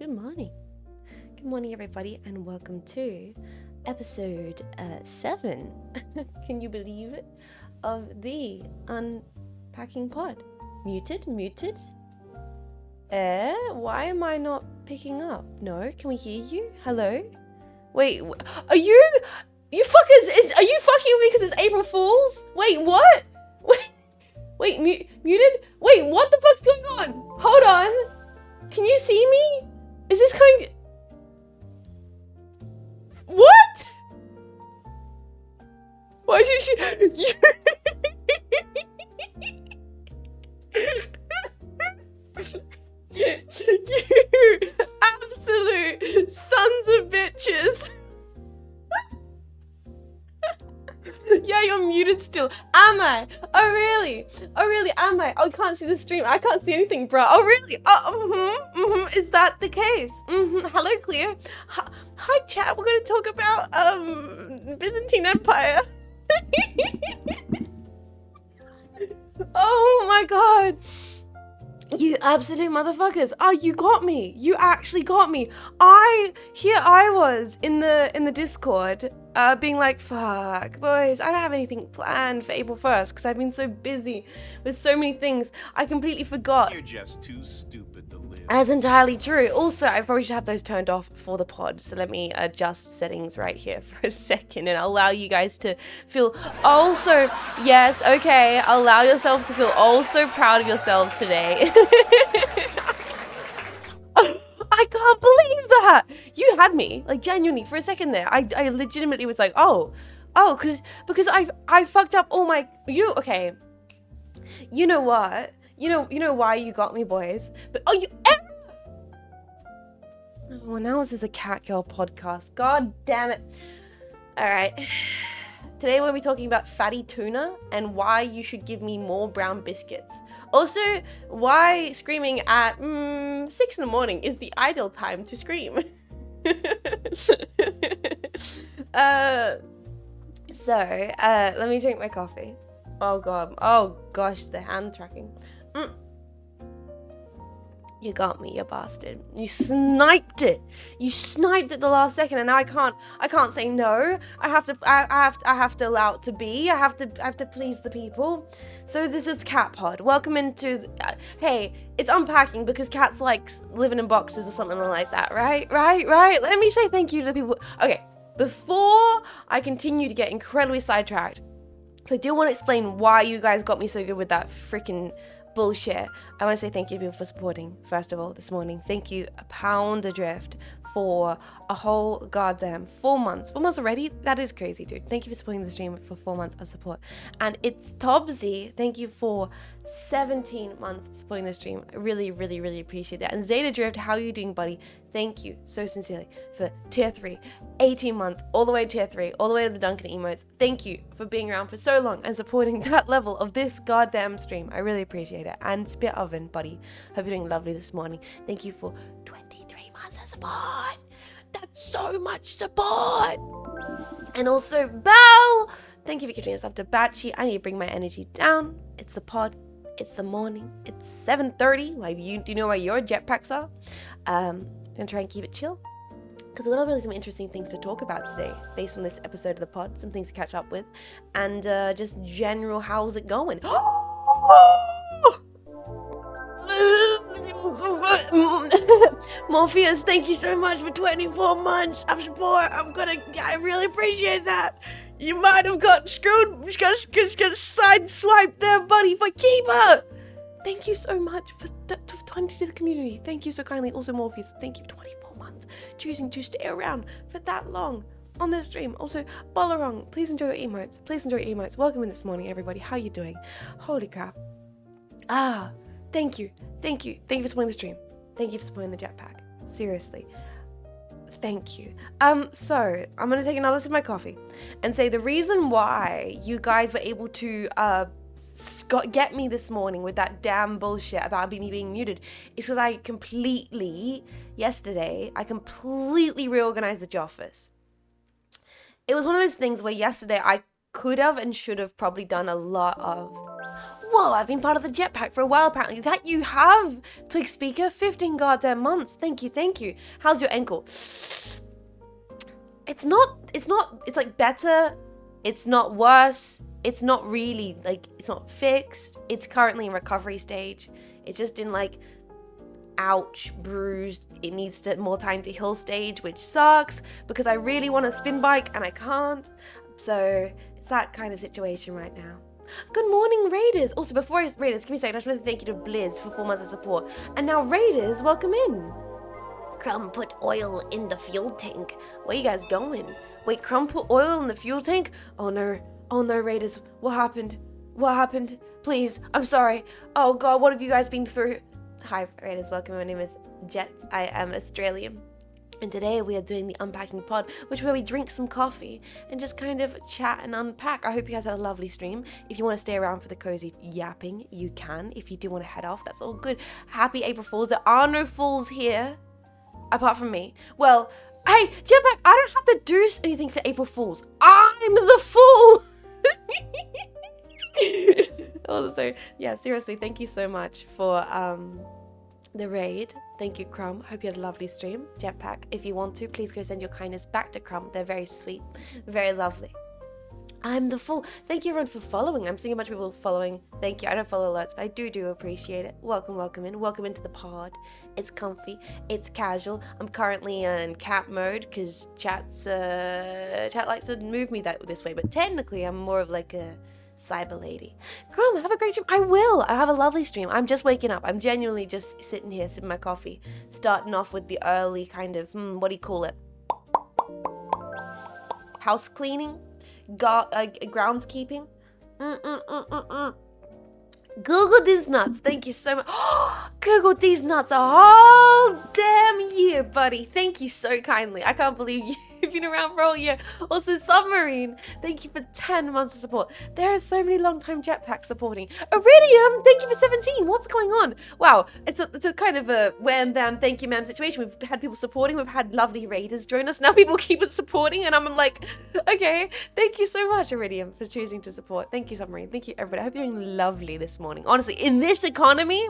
Good morning. Good morning, everybody, and welcome to episode 7. Can you believe it? Of the Unpacking pod. Muted? Why am I not picking up? No, can we hear you? Hello? Wait, are you fuckers, are you fucking with me because it's April Fool's? Wait, what? Wait, muted? Wait, what the fuck's going on? Hold on. Can you see me? Is this coming? What? Why should she? You absolute sons of bitches. Yeah, you're muted still. Am I? Oh really? Am I? I can't see the stream. I can't see anything, bro. Oh really? Is that the case? Hello, Cleo. Hi, chat. We're gonna talk about Byzantine Empire. Oh my god. You absolute motherfuckers. Oh, you got me. You actually got me. I was in the Discord being like, fuck, boys, I don't have anything planned for April 1st because I've been so busy with so many things. I completely forgot. You're just too stupid to live. That's entirely true. Also, I probably should have those turned off for the pod. So let me adjust settings right here for a second and allow you guys to feel also, yes, okay, allow yourself to feel also proud of yourselves today. I can't believe that. You had me, like, genuinely, for a second there. I legitimately was like, because I fucked up all my, okay. You know what? You know why you got me, boys? But oh, now this is a cat girl podcast. God damn it. All right. Today we'll be talking about fatty tuna and why you should give me more brown biscuits. Also, why screaming at 6 in the morning is the ideal time to scream. Let me drink my coffee. Oh god. Oh gosh, the hand tracking. You got me, you bastard. You sniped it. You sniped it the last second, and now I can't say no. I have to allow it to be. I have to please the people. So this is Cat Pod. Welcome into hey, it's Unpacking because cats like living in boxes or something like that, right? Let me say thank you to the people. Okay, before I continue to get incredibly sidetracked, so I do want to explain why you guys got me so good with that freaking bullshit. I want to say thank you to people for supporting, first of all, this morning. Thank you, a pound adrift, for a whole goddamn 4 months. 4 months already? That is crazy, dude. Thank you for supporting the stream for 4 months of support. And it's Tobsy. Thank you for 17 months supporting the stream. I really, really, really appreciate that. And Zeta Drift, how are you doing, buddy? Thank you so sincerely for tier 3, 18 months, all the way to tier 3, all the way to the Duncan emotes. Thank you for being around for so long and supporting that level of this goddamn stream. I really appreciate it. And Spit Oven, buddy, hope you're doing lovely this morning. Thank you for 23 months of support. That's so much support. And also, Belle, thank you for giving us up to Batchy. I need to bring my energy down. It's the pod. It's the morning. It's 7:30. Like, do you know where your jetpacks are? I'm gonna try and keep it chill because we've got really some interesting things to talk about today based on this episode of the pod, some things to catch up with, and just general how's it going. Morpheus, thank you so much for 24 months of support. I really appreciate that. You might have got screwed, got sideswiped there, buddy, for Keeper. Thank you so much for 20 to the community. Thank you so kindly. Also, Morpheus, thank you for 24 months choosing to stay around for that long on the stream. Also, Bollarong, please enjoy your emotes. Welcome in this morning, everybody. How you doing? Holy crap. Thank you for supporting the stream. Thank you for supporting the jetpack. Seriously. Thank you. So I'm gonna take another sip of my coffee and say the reason why you guys were able to get me this morning with that damn bullshit about me being muted is because yesterday I completely reorganized the office. It was one of those things where yesterday I could have and should have probably done a lot of Whoa, I've been part of the jetpack for a while apparently. That you have, Twig Speaker. 15 goddamn months. Thank you. How's your ankle? It's like better. It's not worse. It's not really, like, it's not fixed. It's currently in recovery stage. It's just in, like, ouch, bruised. It needs more time to heal stage, which sucks because I really want a spin bike and I can't. So it's that kind of situation right now. Good morning, Raiders. Also, Raiders, give me a second. I just want to thank you to Blizz for 4 months of support. And now, Raiders, welcome in. Crumb put oil in the fuel tank. Where you guys going? Wait, Crumb put oil in the fuel tank? Oh no, Raiders. What happened? Please, I'm sorry. Oh god, what have you guys been through? Hi, Raiders, welcome. My name is Jet. I am Australian. And today we are doing the Unpacking pod, which is where we drink some coffee and just kind of chat and unpack. I hope you guys had a lovely stream. If you want to stay around for the cozy yapping, you can. If you do want to head off, that's all good. Happy April Fools. There are no fools here, apart from me. Well, hey, Jetpack, I don't have to do anything for April Fools. I'm the fool! Also, yeah, seriously, thank you so much for the raid. Thank you, Crumb. Hope you had a lovely stream. Jetpack, if you want to, please go send your kindness back to Crumb. They're very sweet, very lovely. I'm the fool. Thank you everyone for following. I'm seeing a bunch of people following. Thank you. I don't follow alerts, but I do appreciate it. Welcome in. Welcome into the pod. It's comfy. It's casual. I'm currently in cat mode because chat likes to move me this way, but technically I'm more of like a cyber lady. Crumb, have a great stream. I will. I have a lovely stream. I'm just waking up. I'm genuinely just sitting here sipping my coffee, starting off with the early kind of what do you call it? House cleaning, groundskeeping. Google these nuts. Thank you so much. Google these nuts a whole damn year, buddy. Thank you so kindly. I can't believe you've been around for a whole year. Also, Submarine, thank you for 10 months of support. There are so many long-time jetpacks supporting. Iridium, thank you for 17. What's going on? Wow, it's a kind of a wham bam thank you ma'am situation. We've had people supporting. We've had lovely raiders join us. Now people keep us supporting, and I'm like, okay, thank you so much, Iridium, for choosing to support. Thank you, Submarine. Thank you, everybody. I hope you're doing lovely this morning. Honestly, in this economy,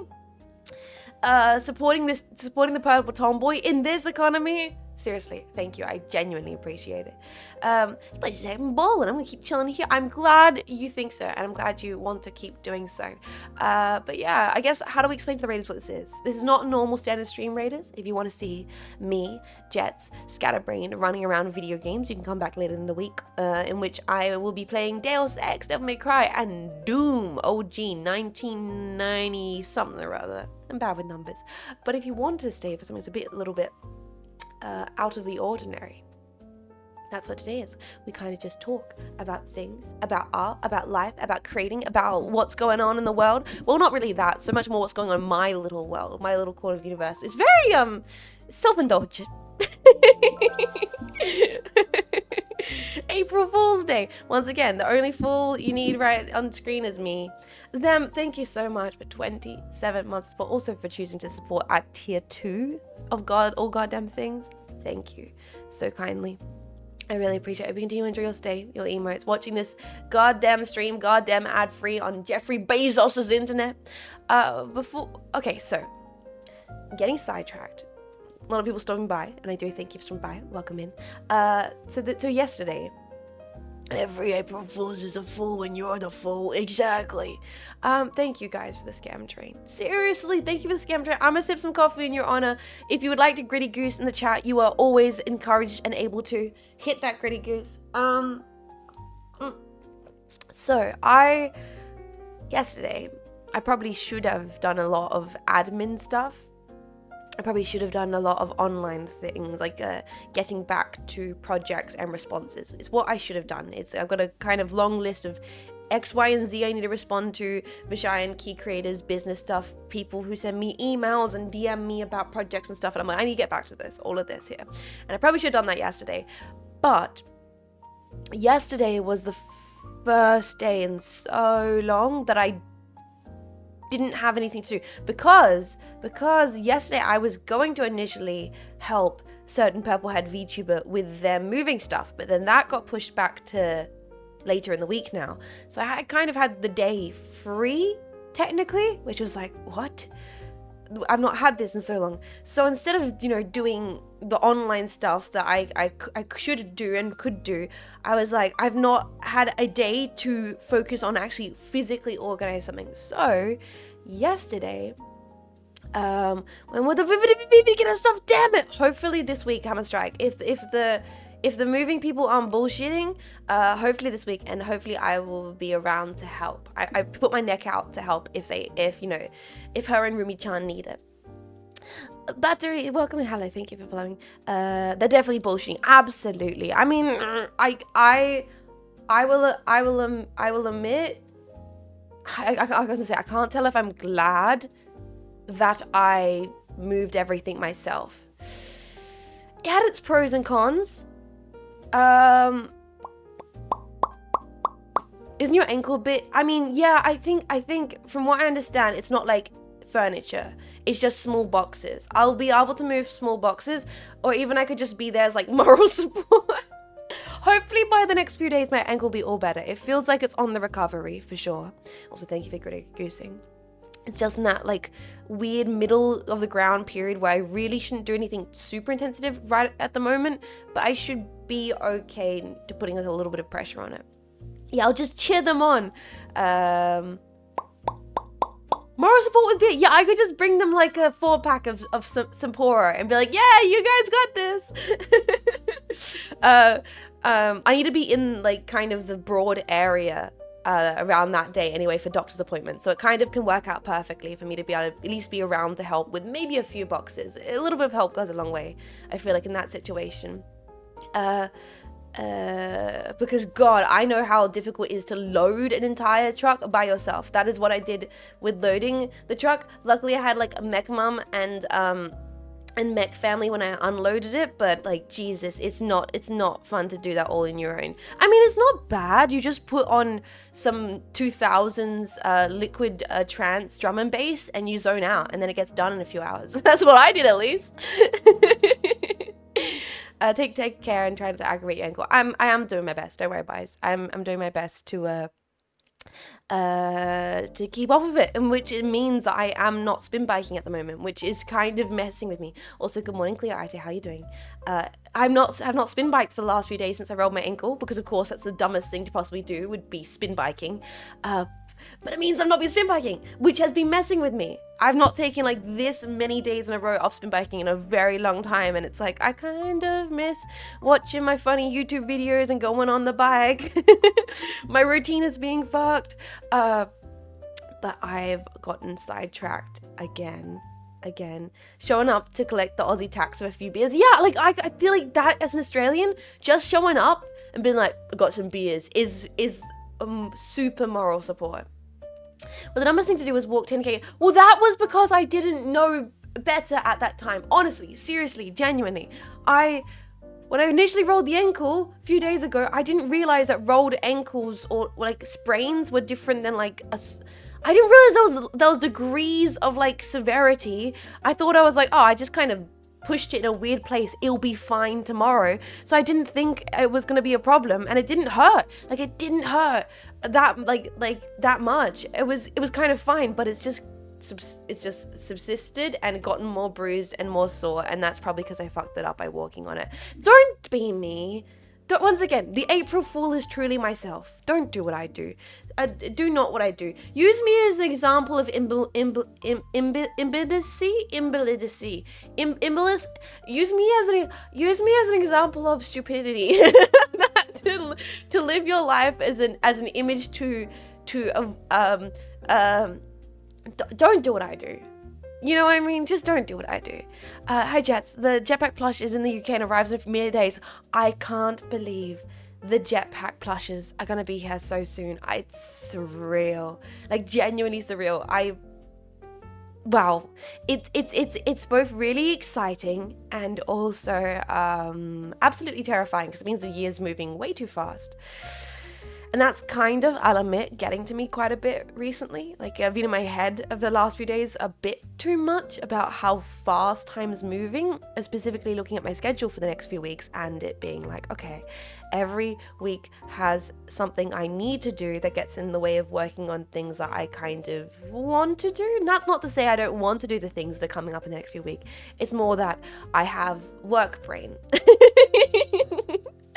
supporting the purple tomboy in this economy, seriously, thank you. I genuinely appreciate it. But just I'm balling. I'm gonna keep chilling here. I'm glad you think so, and I'm glad you want to keep doing so. But yeah, I guess how do we explain to the raiders what this is? This is not normal standard stream raiders. If you want to see me, Jets, Scatterbrain running around video games, you can come back later in the week, in which I will be playing Deus Ex, Devil May Cry, and Doom OG 1990 something or other. I'm bad with numbers. But if you want to stay for something that's a little bit out of the ordinary, that's what today is. We kind of just talk about things, about art, about life, about creating, about what's going on in the world. Well, not really that, so much more what's going on in my little world, my little corner of the universe. It's very self-indulgent. April Fool's Day. Once again, the only fool you need right on screen is me. Them, thank you so much for 27 months, but also for choosing to support at tier 2 of all goddamn things. Thank you so kindly. I really appreciate it. Hope you continue to enjoy your stay, your emotes, watching this goddamn stream, goddamn ad-free on Jeffrey Bezos's internet. Okay, so, getting sidetracked. A lot of people stopping by, and I do thank you for stopping by. Welcome in. So yesterday, every April Fool's is a fool when you're the fool. Exactly. Thank you guys for the scam train. Seriously, thank you for the scam train. I'm gonna sip some coffee in your honor. If you would like to gritty goose in the chat, you are always encouraged and able to hit that gritty goose. So yesterday, I probably should have done a lot of admin stuff. I probably should have done a lot of online things, like getting back to projects and responses. It's what I should have done. I've got a kind of long list of X, Y, and Z I need to respond to. Vishayan, key creators, business stuff, people who send me emails and DM me about projects and stuff. And I'm like, I need to get back to this, all of this here. And I probably should have done that yesterday. But yesterday was the first day in so long that I didn't have anything to do because yesterday I was going to initially help certain Purplehead VTuber with their moving stuff, but then that got pushed back to later in the week now. So I kind of had the day free technically, which was like, what? I've not had this in so long. So instead of, doing the online stuff that I should do and could do, I was like, I've not had a day to focus on actually physically organize something. So yesterday, when we're the weekend and stuff, damn it, hopefully this week I'm a strike. If the moving people aren't bullshitting, hopefully this week, and hopefully I will be around to help. I put my neck out to help if her and Rumi-chan need it. Battery, welcome and hello, thank you for following. They're definitely bullshitting, absolutely. I mean, I will admit, I was gonna say, I can't tell if I'm glad that I moved everything myself. It had its pros and cons. Isn't your ankle bit? I mean, yeah, I think from what I understand, it's not like furniture. It's just small boxes. I'll be able to move small boxes, or even I could just be there as like moral support. Hopefully by the next few days, my ankle will be all better. It feels like it's on the recovery for sure. Also, thank you for goosing. It's just in that like weird middle of the ground period where I really shouldn't do anything super intensive right at the moment, but I should be okay to putting like a little bit of pressure on it. Yeah, I'll just cheer them on. Moral support would be, yeah, I could just bring them like a 4-pack of Sampora and be like, yeah, you guys got this. I need to be in like kind of the broad area around that day anyway for doctor's appointments, so it kind of can work out perfectly for me to be able to at least be around to help with maybe a few boxes. A little bit of help goes a long way, I feel like, in that situation. Because God, I know how difficult it is to load an entire truck by yourself. That is what I did with loading the truck. Luckily I had like a mech mum and mech family when I unloaded it, but like Jesus, it's not fun to do that all in your own. I mean, it's not bad. You just put on some 2000s liquid trance drum and bass and you zone out, and then it gets done in a few hours. That's what I did, at least. Take care and try not to aggravate your ankle. I am doing my best. Don't worry, guys. I'm doing my best to keep off of it, and which it means that I am not spin biking at the moment, which is kind of messing with me. Also, good morning, Cleo IT, how are you doing? I've not spin biked for the last few days since I rolled my ankle, because of course that's the dumbest thing to possibly do, would be spin biking. But it means I've not been spin biking, which has been messing with me. I've not taken like this many days in a row off spin biking in a very long time, and it's like I kind of miss watching my funny YouTube videos and going on the bike. My routine is being fucked. But I've gotten sidetracked again. Showing up to collect the Aussie tax of a few beers. Yeah, like I feel like that as an Australian, just showing up and being like, I got some beers is super moral support. Well, the dumbest thing to do was walk 10k. Well, that was because I didn't know better at that time. Honestly, seriously, genuinely. When I initially rolled the ankle a few days ago, I didn't realize that rolled ankles or like sprains were different than like I didn't realize there was degrees of like severity. I thought I was like, oh, I just kind of pushed it in a weird place, it'll be fine tomorrow. So I didn't think it was gonna be a problem, and it didn't hurt. Like it didn't hurt that like that much. It was kind of fine, but it's just subsisted and gotten more bruised and more sore, and that's probably because I fucked it up by walking on it. Don't be me. Once again, the April Fool is truly myself. Don't do what I do. Do not what I do. Use me as an example of invalidacy. Use me as an example of stupidity. to live your life as an image to don't do what I do. You know what I mean? Just don't do what I do. Hi Jets, the jetpack plush is in the UK and arrives in mere days. I can't believe the jetpack plushes are gonna be here so soon. It's surreal, like genuinely surreal. Wow, it's both really exciting and also absolutely terrifying, because it means the year's moving way too fast. And that's kind of, I'll admit, getting to me quite a bit recently. Like, I've been in my head of the last few days a bit too much about how fast time's moving, specifically looking at my schedule for the next few weeks and it being like, okay, every week has something I need to do that gets in the way of working on things that I kind of want to do. And that's not to say I don't want to do the things that are coming up in the next few weeks. It's more that I have work brain.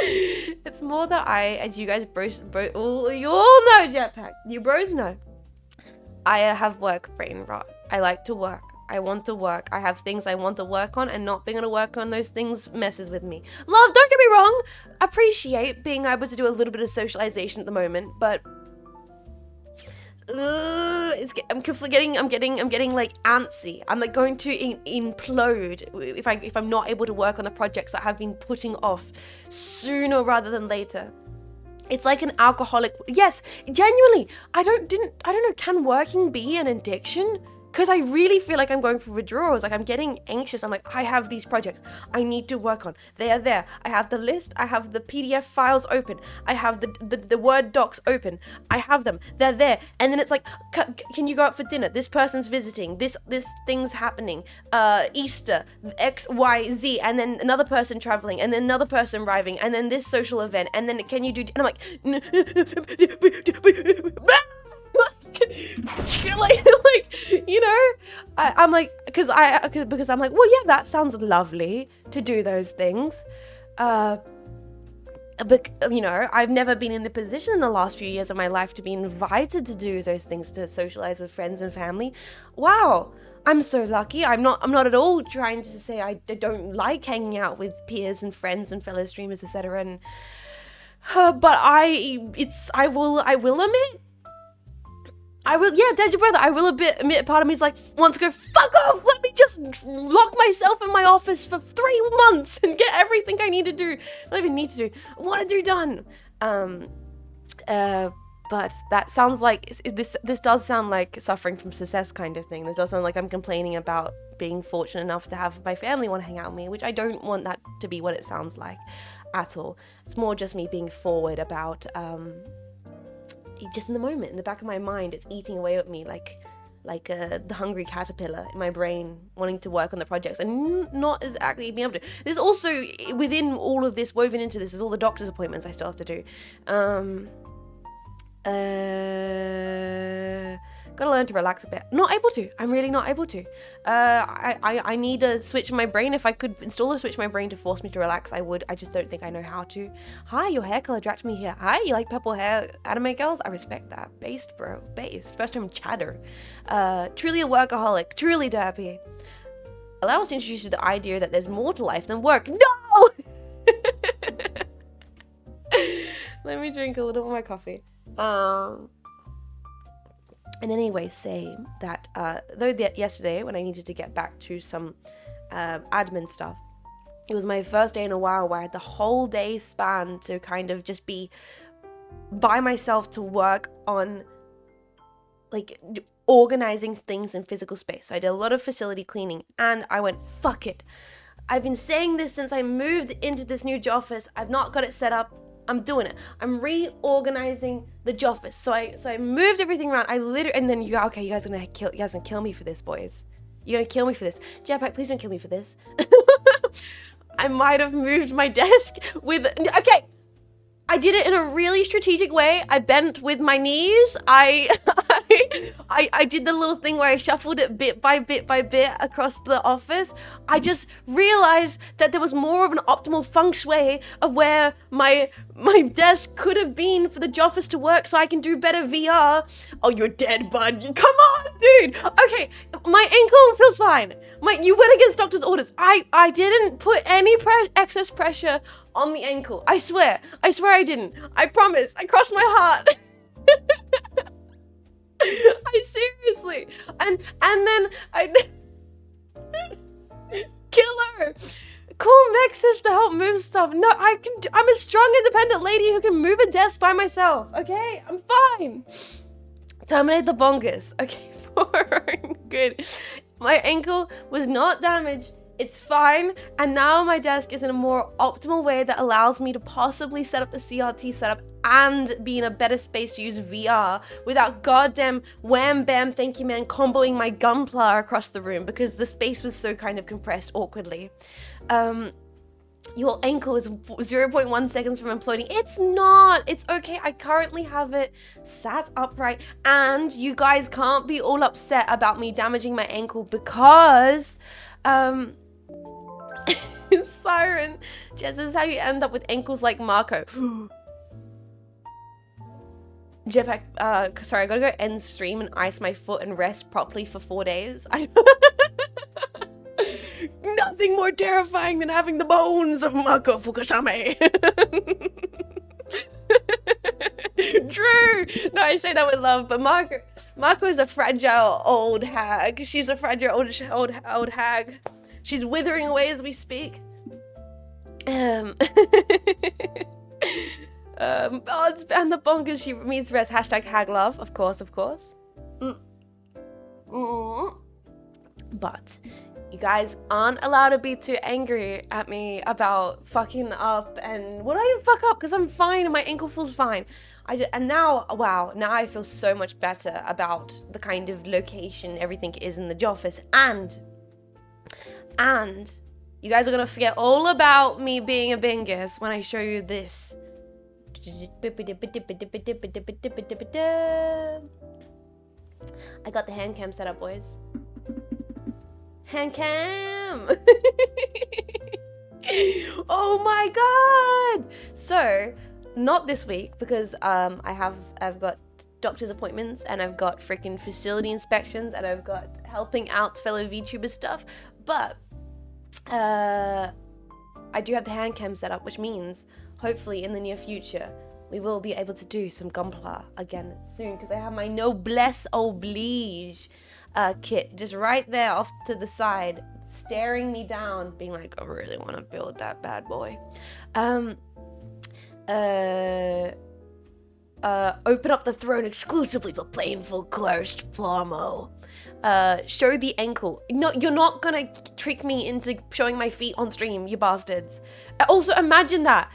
It's more that as you guys you all know, Jetpack, you bros know, I have work brain rot. I like to work. I want to work. I have things I want to work on, and not being able to work on those things messes with me. Love, don't get me wrong, appreciate being able to do a little bit of socialization at the moment, but I'm getting like antsy. I'm like going to implode if I'm not able to work on the projects that have been putting off sooner rather than later. It's like an alcoholic. Yes, genuinely. I don't know. Can working be an addiction? Because I really feel like I'm going through withdrawals. Like, I'm getting anxious. I'm like, I have these projects I need to work on. They are there. I have the list. I have the PDF files open. I have the Word docs open. I have them. They're there. And then it's like, can you go out for dinner? This person's visiting. This thing's happening. Easter, X, Y, Z. And then another person traveling. And then another person arriving. And then this social event. And then can you do... And I'm like... like, you know, I'm like, because I'm like, well, yeah, that sounds lovely to do those things, but you know, I've never been in the position in the last few years of my life to be invited to do those things, to socialize with friends and family. Wow, I'm so lucky. I'm not at all trying to say I don't like hanging out with peers and friends and fellow streamers, etc. And but I will admit. Dead your brother. I will admit part of me is like, wants to go, fuck off, let me just lock myself in my office for 3 months and get everything I need to do. Not even need to do, I want to do done. But that sounds like, this does sound like suffering from success kind of thing. This does sound like I'm complaining about being fortunate enough to have my family want to hang out with me, which I don't want that to be what it sounds like at all. It's more just me being forward about, just in the moment, in the back of my mind, it's eating away at me like the hungry caterpillar in my brain, wanting to work on the projects and not exactly being able to. There's also, within all of this, woven into this, is all the doctor's appointments I still have to do. Gotta learn to relax a bit. Not able to. I'm really not able to. I need a switch in my brain. If I could install a switch in my brain to force me to relax, I would. I just don't think I know how to. Hi, your hair color attracted me here. Hi, you like purple hair, anime girls? I respect that. Based, bro. Based. First time chatter. Truly a workaholic. Truly derpy. Allow us to introduce you to the idea that there's more to life than work. No! Let me drink a little of my coffee. And anyway, say that yesterday when I needed to get back to some admin stuff, it was my first day in a while where I had the whole day span to kind of just be by myself to work on like organizing things in physical space. So I did a lot of facility cleaning and I went, fuck it. I've been saying this since I moved into this new office. I've not got it set up. I'm doing it. I'm reorganizing the office. So I moved everything around. And then you go, okay, you guys are gonna kill me for this, boys. You're gonna kill me for this. Jetpack, please don't kill me for this. I might have moved my desk with, okay. I did it in a really strategic way. I bent with my knees. I did the little thing where I shuffled it bit by bit by bit across the office. I just realized that there was more of an optimal feng shui of where my desk could have been for the office to work so I can do better VR. Oh, you're dead, bud. Come on, dude. Okay, my ankle feels fine. You went against doctor's orders. I didn't put any excess pressure on the ankle. I swear I didn't. I promise. I crossed my heart. I seriously. And then I kill her. Call Mexis to help move stuff. No, I'm a strong, independent lady who can move a desk by myself. Okay, I'm fine. Terminate the bongus. Okay, good. My ankle was not damaged. It's fine. And now my desk is in a more optimal way that allows me to possibly set up the CRT setup and be in a better space to use VR without goddamn wham bam thank you man comboing my gunpla across the room because the space was so kind of compressed awkwardly. Your ankle is 0.1 seconds from imploding. It's not. It's okay. I currently have it sat upright. And you guys can't be all upset about me damaging my ankle because... Siren. Jess, this is how you end up with ankles like Marco. Jetpack, sorry, I gotta go end stream and ice my foot and rest properly for 4 days. Nothing more terrifying than having the bones of Mako Fukushima. True. No, I say that with love, but Mako is a fragile old hag. She's a fragile old hag. She's withering away as we speak. And the bonkers she means rest. Hashtag hag love, of course. But you guys aren't allowed to be too angry at me about fucking up. And what I didn't fuck up because I'm fine and my ankle feels fine. Now I feel so much better about the kind of location everything is in the office. And you guys are gonna forget all about me being a bingus when I show you this. I got the hand cam set up, boys. Hand cam! Oh my god! So, not this week because I've got doctor's appointments and I've got freaking facility inspections and I've got helping out fellow VTuber stuff, but I do have the hand cam set up, which means hopefully in the near future we will be able to do some gunpla again soon because I have my noblesse oblige kit just right there off to the side staring me down being like, I really want to build that bad boy. Open up the throne exclusively for painful closed plomo. Show the ankle. No, you're not gonna trick me into showing my feet on stream, you bastards. Also, imagine that.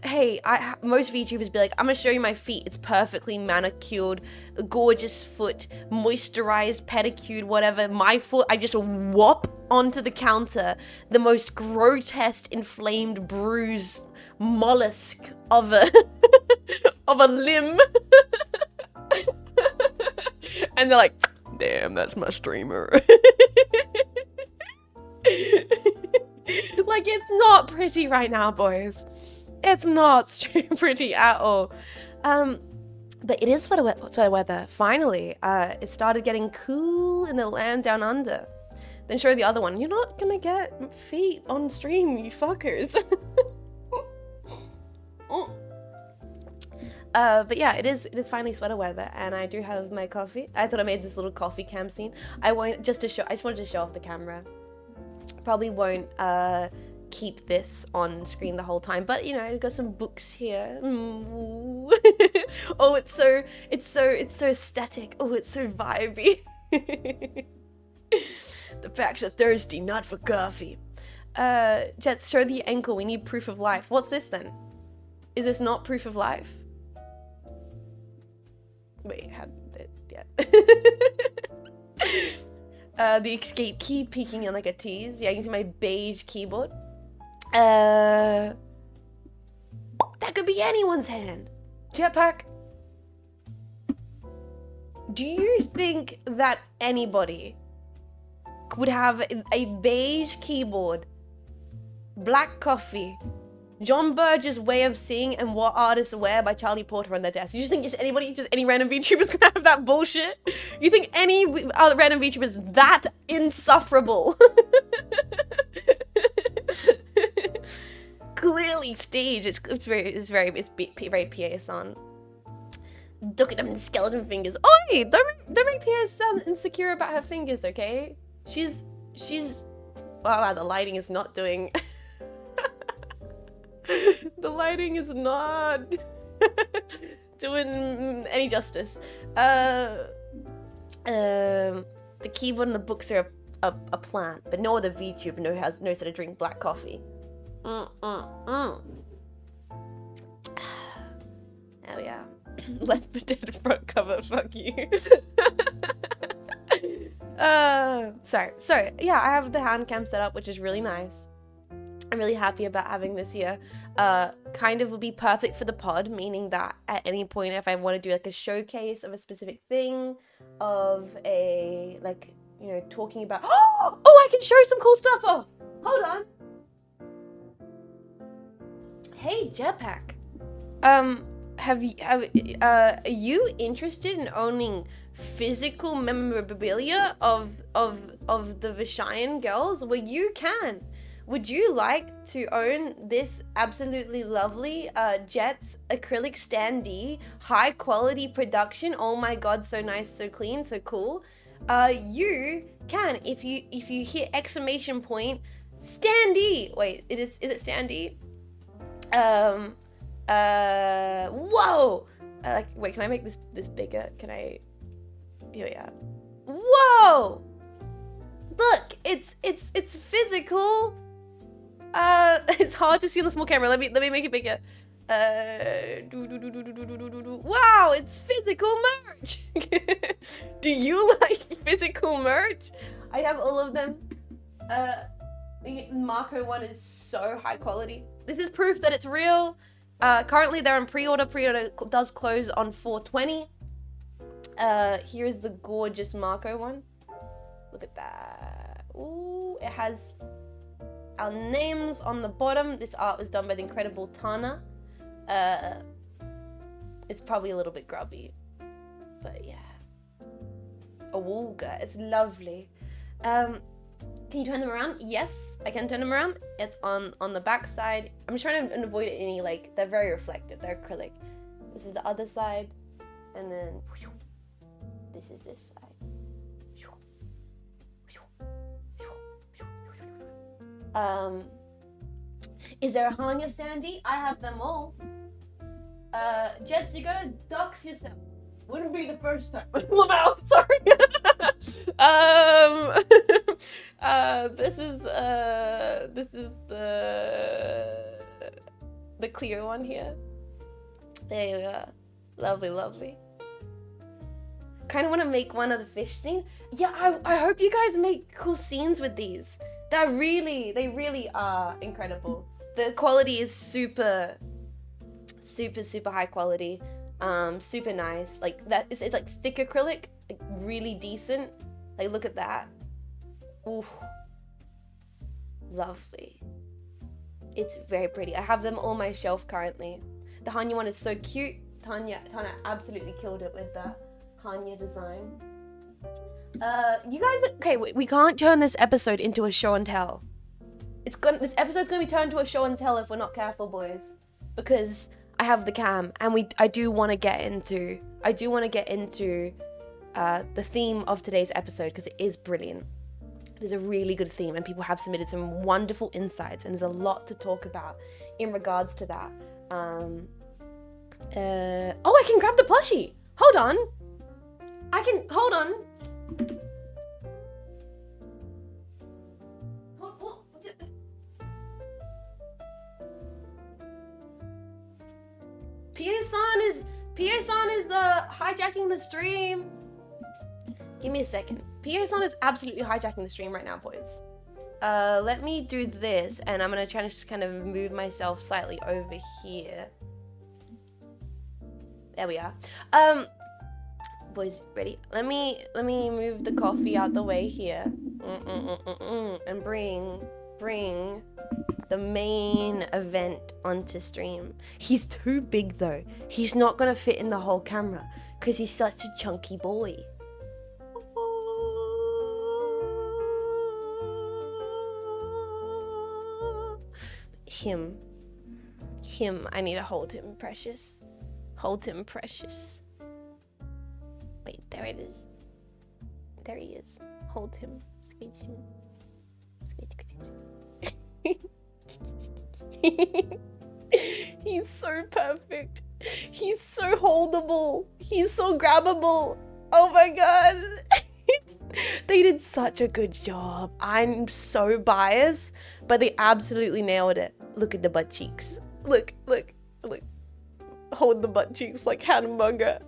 Hey, most VTubers be like, I'm gonna show you my feet. It's perfectly manicured, gorgeous foot, moisturized, pedicured, whatever. My foot, I just whop onto the counter. The most grotesque, inflamed, bruised mollusk of a of a limb. And they're like, damn, that's my streamer. Like, it's not pretty right now, boys. It's not pretty at all. But it is sweater weather. Finally, it started getting cool in the land down under. Then show the other one. You're not gonna get feet on stream, you fuckers. But yeah, it is finally sweater weather, and I do have my coffee. I thought I made this little coffee cam scene. I just wanted to show off the camera. Probably won't keep this on screen the whole time, but you know, I've got some books here. Oh, it's so aesthetic. Oh, it's so vibey. The packs are thirsty, not for coffee. Jets, show the ankle. We need proof of life. What's this then? Is this not proof of life? Wait, yeah. The escape key peeking in like a tease. Yeah, you can see my beige keyboard. That could be anyone's hand. Jetpack. Do you think that anybody would have a beige keyboard, black coffee, John Burge's Way of Seeing and What Artists Wear by Charlie Porter on their desk? You just think any random VTuber's gonna have that bullshit? You think any other random VTuber's that insufferable? Clearly staged. It's very PA-san. Look at them skeleton fingers. Oi! Don't make PA sound insecure about her fingers, okay? She's wow, the lighting is not doing the lighting is not doing any justice. The keyboard and the books are a plant, but no other VTuber knows how to drink black coffee. Oh yeah. Left for dead front cover, fuck you. So yeah, I have the hand cam set up, which is really nice. I'm really happy about having this here. Kind of will be perfect for the pod, meaning that at any point if I want to do like a showcase of a specific thing, of a, like, you know, talking about, oh, I can show some cool stuff. Oh, hold on. Hey, Jetpack. Are you interested in owning physical memorabilia of the Vishayan girls? Well, you can. Would you like to own this absolutely lovely Jets acrylic standee, high quality production? Oh my god, so nice, so clean, so cool. You can, if you hit exclamation point standee. Wait, is it standee? Whoa! Wait, can I make this bigger? Can I? Here we are. Whoa! Look, it's physical. It's hard to see on the small camera. Let me make it bigger. Wow, it's physical merch. Do you like physical merch? I have all of them. The Marco one is so high quality. This is proof that it's real. Currently they're on pre-order. Pre-order does close on 4/20. Here's the gorgeous Marco one. Look at that. Ooh, it has our names on the bottom. This art was done by the incredible Tana. It's probably a little bit grubby, but yeah. Awooga, it's lovely. Can you turn them around? Yes, I can turn them around. It's on the back side. I'm just trying to avoid any, like, they're very reflective. They're acrylic. This is the other side, and then this is this side. Is there a Hanya standee? I have them all. Jets, you gotta dox yourself. Wouldn't be the first time. Wow, sorry. This is the clear one here. There you go. Lovely, lovely. Kind of want to make one of the fish scene. Yeah, I hope you guys make cool scenes with these. They really are incredible. The quality is super high quality. Super nice. Like that, it's like thick acrylic, like really decent. Like look at that. Ooh, lovely. It's very pretty. I have them on my shelf currently. The Hanya one is so cute. Tanya absolutely killed it with the Hanya design. You guys, okay, we can't turn this episode into a show and tell. This episode's gonna be turned to a show and tell if we're not careful, boys, because I have the cam, and I do want to get into the theme of today's episode, because it is brilliant. It is a really good theme, and people have submitted some wonderful insights, and there's a lot to talk about in regards to that. Oh, I can grab the plushie. Hold on. Hold on. Pierre-san is the hijacking the stream. Give me a second. Pierre-san is absolutely hijacking the stream right now, boys. Let me do this, and I'm gonna try to just kind of move myself slightly over here. There we are. Boys, ready? Let me move the coffee out the way here. And bring the main event onto stream. He's too big though. He's not gonna fit in the whole camera because he's such a chunky boy. Him, I need to hold him, precious. Hold him, precious. Wait, there it is. There he is. Hold him. Squeeze him. He's so perfect. He's so holdable. He's so grabbable. Oh my god. They did such a good job. I'm so biased, but they absolutely nailed it. Look at the butt cheeks. Look. hold the butt cheeks like hamburger.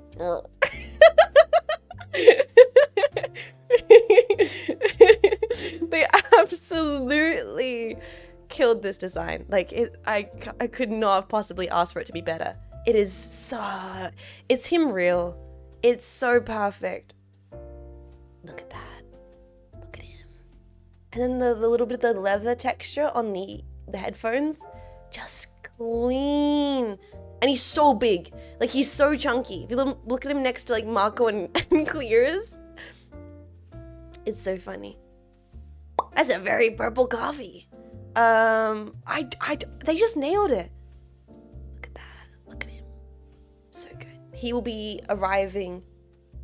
They absolutely killed this design. Like I could not have possibly asked for it to be better. It is so, it's him real. It's so perfect. Look at that. Look at him. And then the little bit of the leather texture on the headphones, just clean. And he's so big. Like, he's so chunky. If you look at him next to like Marco and Clears, it's so funny. That's a very purple coffee. They just nailed it. Look at that. Look at him. So good. He will be arriving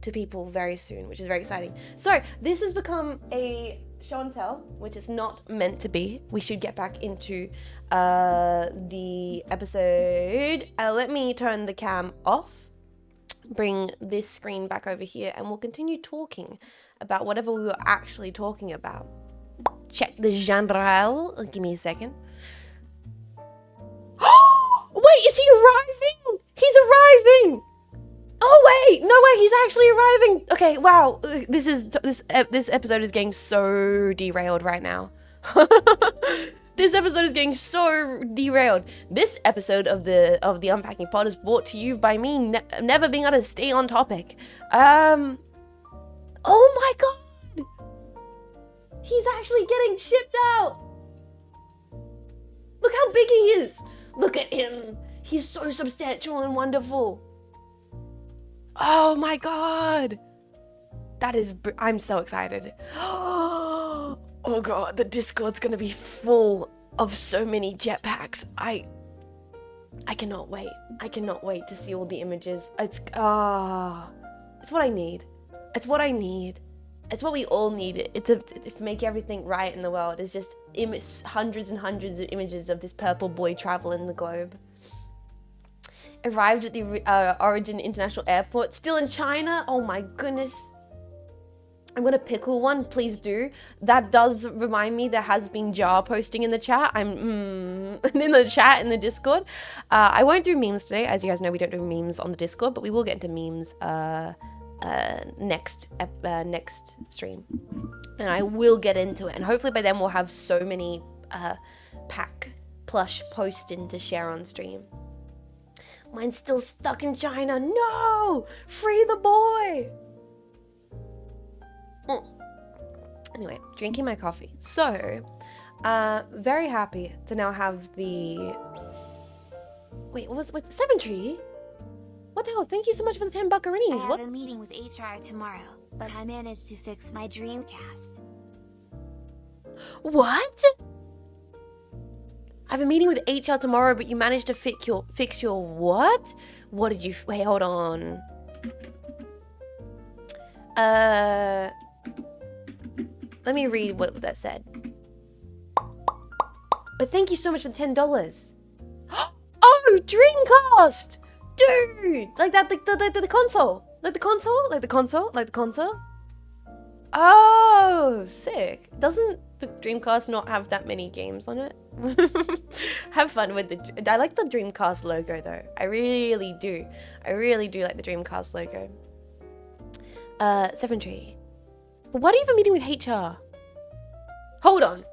to people very soon, which is very exciting. So this has become a show and tell, which is not meant to be. We should get back into the episode. Let me turn the cam off, bring this screen back over here, and we'll continue talking about whatever we were actually talking about. Check the genre. Give me a second. Wait, is he arriving? He's arriving. Oh wait, no way, he's actually arriving. Okay, wow, this episode is getting so derailed right now. This episode is getting so derailed. This episode of the Unpacking Pod is brought to you by me never being able to stay on topic. Oh my god, he's actually getting shipped out. Look how big he is. Look at him. He's so substantial and wonderful. Oh my god. That is, I'm so excited. Oh god, the Discord's gonna be full of so many jetpacks. I cannot wait. I cannot wait to see all the images. It's what I need. It's what I need. It's what we all need. It's to make everything right in the world. It's just hundreds and hundreds of images of this purple boy traveling the globe. Arrived at the Origin International Airport, still in China. Oh my goodness. I'm gonna pickle one, please do. That does remind me there has been jar posting in the chat. I'm in the chat, in the Discord. I won't do memes today. As you guys know, we don't do memes on the Discord, but we will get into memes next stream. And I will get into it. And hopefully by then we'll have so many pack plush posting to share on stream. Mine's still stuck in China. No! Free the boy! Anyway, drinking my coffee. So, very happy to now have the... Wait, what's 7 Tree? What the hell? Thank you so much for the 10 buckaroonies. I have a meeting with HR tomorrow, but I managed to fix my Dreamcast. What? I have a meeting with HR tomorrow, but you managed to fix your what? What did you... Wait, hold on. Let me read what that said. But thank you so much for the $10. Oh, Dreamcast! Dude! Like that, like the console. Like the console? Like the console? Like the console? Oh, sick. Doesn't the Dreamcast not have that many games on it? Have fun with I like the Dreamcast logo though. I really do. I really do like the Dreamcast logo. 7 Tree. But why do you have a meeting with HR? Hold on.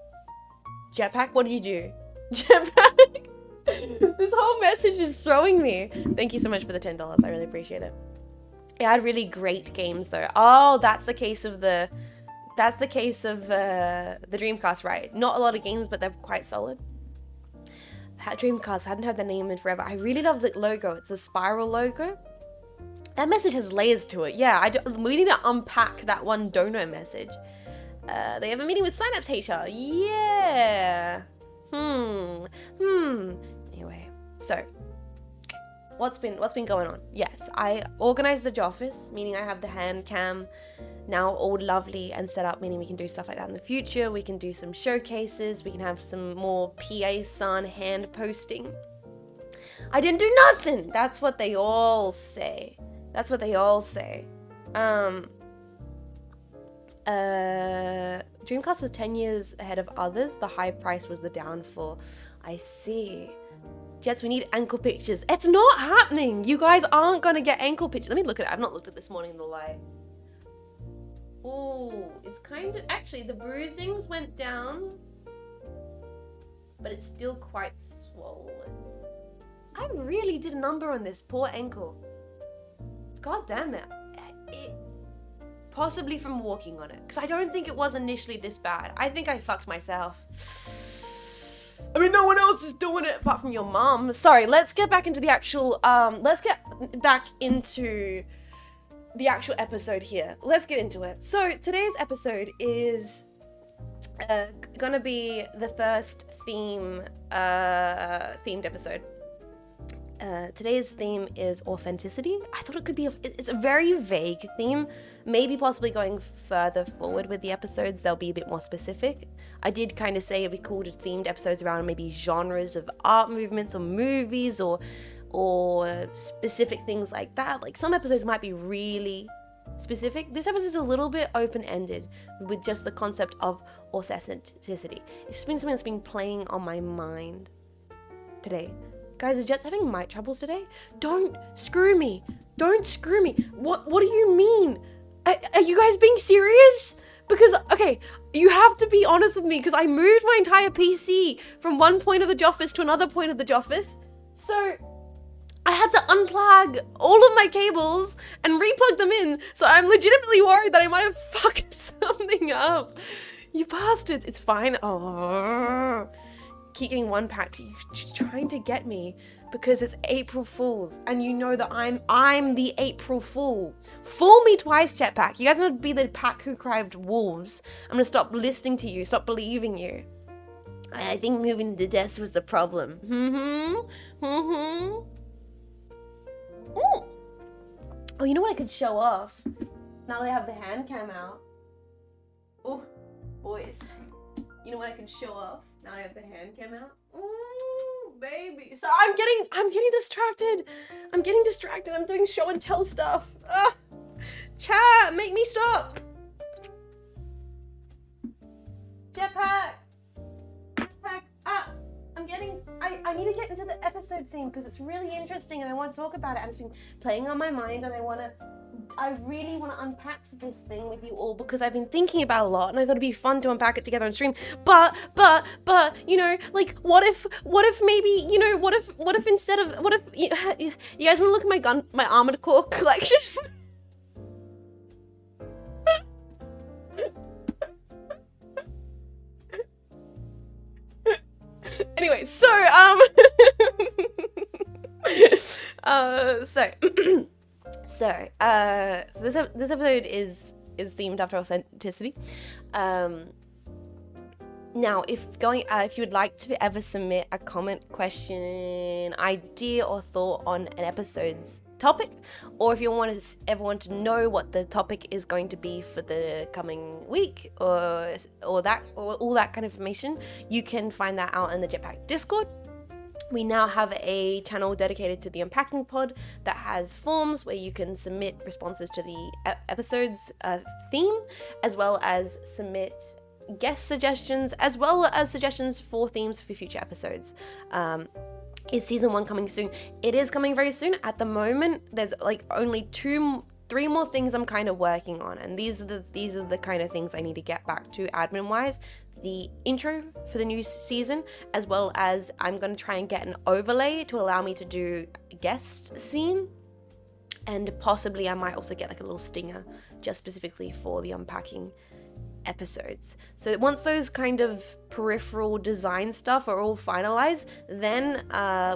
Jetpack, what did you do? Jetpack? This whole message is throwing me. Thank you so much for the $10. I really appreciate it. It had really great games though. Oh, that's the case of the Dreamcast, right? Not a lot of games, but they're quite solid. Dreamcast, I hadn't heard the name in forever. I really love the logo. It's a spiral logo. That message has layers to it. Yeah, we need to unpack that one donor message. They have a meeting with Cynapse HR. Yeah. Anyway, so what's been going on? Yes, I organized the office, meaning I have the hand cam now all lovely and set up, meaning we can do stuff like that in the future. We can do some showcases. We can have some more PA son hand posting. I didn't do nothing. That's what they all say. That's what they all say. Dreamcast was 10 years ahead of others. The high price was the downfall. I see. Jets, we need ankle pictures. It's not happening. You guys aren't gonna get ankle pictures. Let me look at it. I've not looked at this morning in the light. Ooh, it's kind of, actually the bruisings went down, but it's still quite swollen. I really did a number on this poor ankle. God damn it. Possibly from walking on it, because I don't think it was initially this bad. I think I fucked myself. I mean, no one else is doing it apart from your mom. Sorry, let's get back into the actual, episode here. Let's get into it. So today's episode is gonna be the first themed episode. Today's theme is authenticity. I thought it could be, it's a very vague theme. Maybe possibly going further forward with the episodes, they'll be a bit more specific. I did kind of say it'd be cool to themed episodes around maybe genres of art movements or movies or specific things like that. Like some episodes might be really specific. This episode is a little bit open-ended with just the concept of authenticity. It's just been something that's been playing on my mind today. Guys, is Jets having mic troubles today? Don't screw me. Don't screw me. What do you mean? Are you guys being serious? Because, okay, you have to be honest with me because I moved my entire PC from one point of the office to another point of the office. So I had to unplug all of my cables and replug them in. So I'm legitimately worried that I might have fucked something up. You bastards. It's fine. Oh. Keep getting one packed. You're trying to get me because it's April Fool's and you know that I'm the April Fool. Fool me twice, Jetpack. You guys are gonna be the pack who cried wolves. I'm gonna stop listening to you, stop believing you. I think moving the desk was the problem. Oh, you know what I could show off now that I have the hand cam out? Oh, boys. You know what I can show off? Now I have the hand cam out. Ooh, baby. So I'm getting distracted. I'm getting distracted. I'm doing show and tell stuff. Chat, make me stop. Jetpack. I need to get into the episode theme because it's really interesting and I want to talk about it and it's been playing on my mind and I really want to unpack this thing with you all because I've been thinking about it a lot and I thought it'd be fun to unpack it together on stream. But, you know, like, what if maybe, you know, what if instead of, you guys want to look at my Armored Core collection? Anyway, so this episode is themed after authenticity. Now, if you would like to ever submit a comment, question, idea, or thought on an episode's topic, or if you want everyone to know what the topic is going to be for the coming week, or all that kind of information, you can find that out in the Jetpack Discord. We now have a channel dedicated to the Unpacking pod that has forms where you can submit responses to the episode's theme, as well as submit guest suggestions, as well as suggestions for themes for future episodes. Is season 1 coming soon? It is coming very soon. At the moment, there's like only 3 more things I'm kind of working on, and these are the kind of things I need to get back to admin wise. The intro for the new season, as well as I'm going to try and get an overlay to allow me to do a guest scene, and possibly I might also get like a little stinger just specifically for the Unpacking episodes. So once those kind of peripheral design stuff are all finalized, then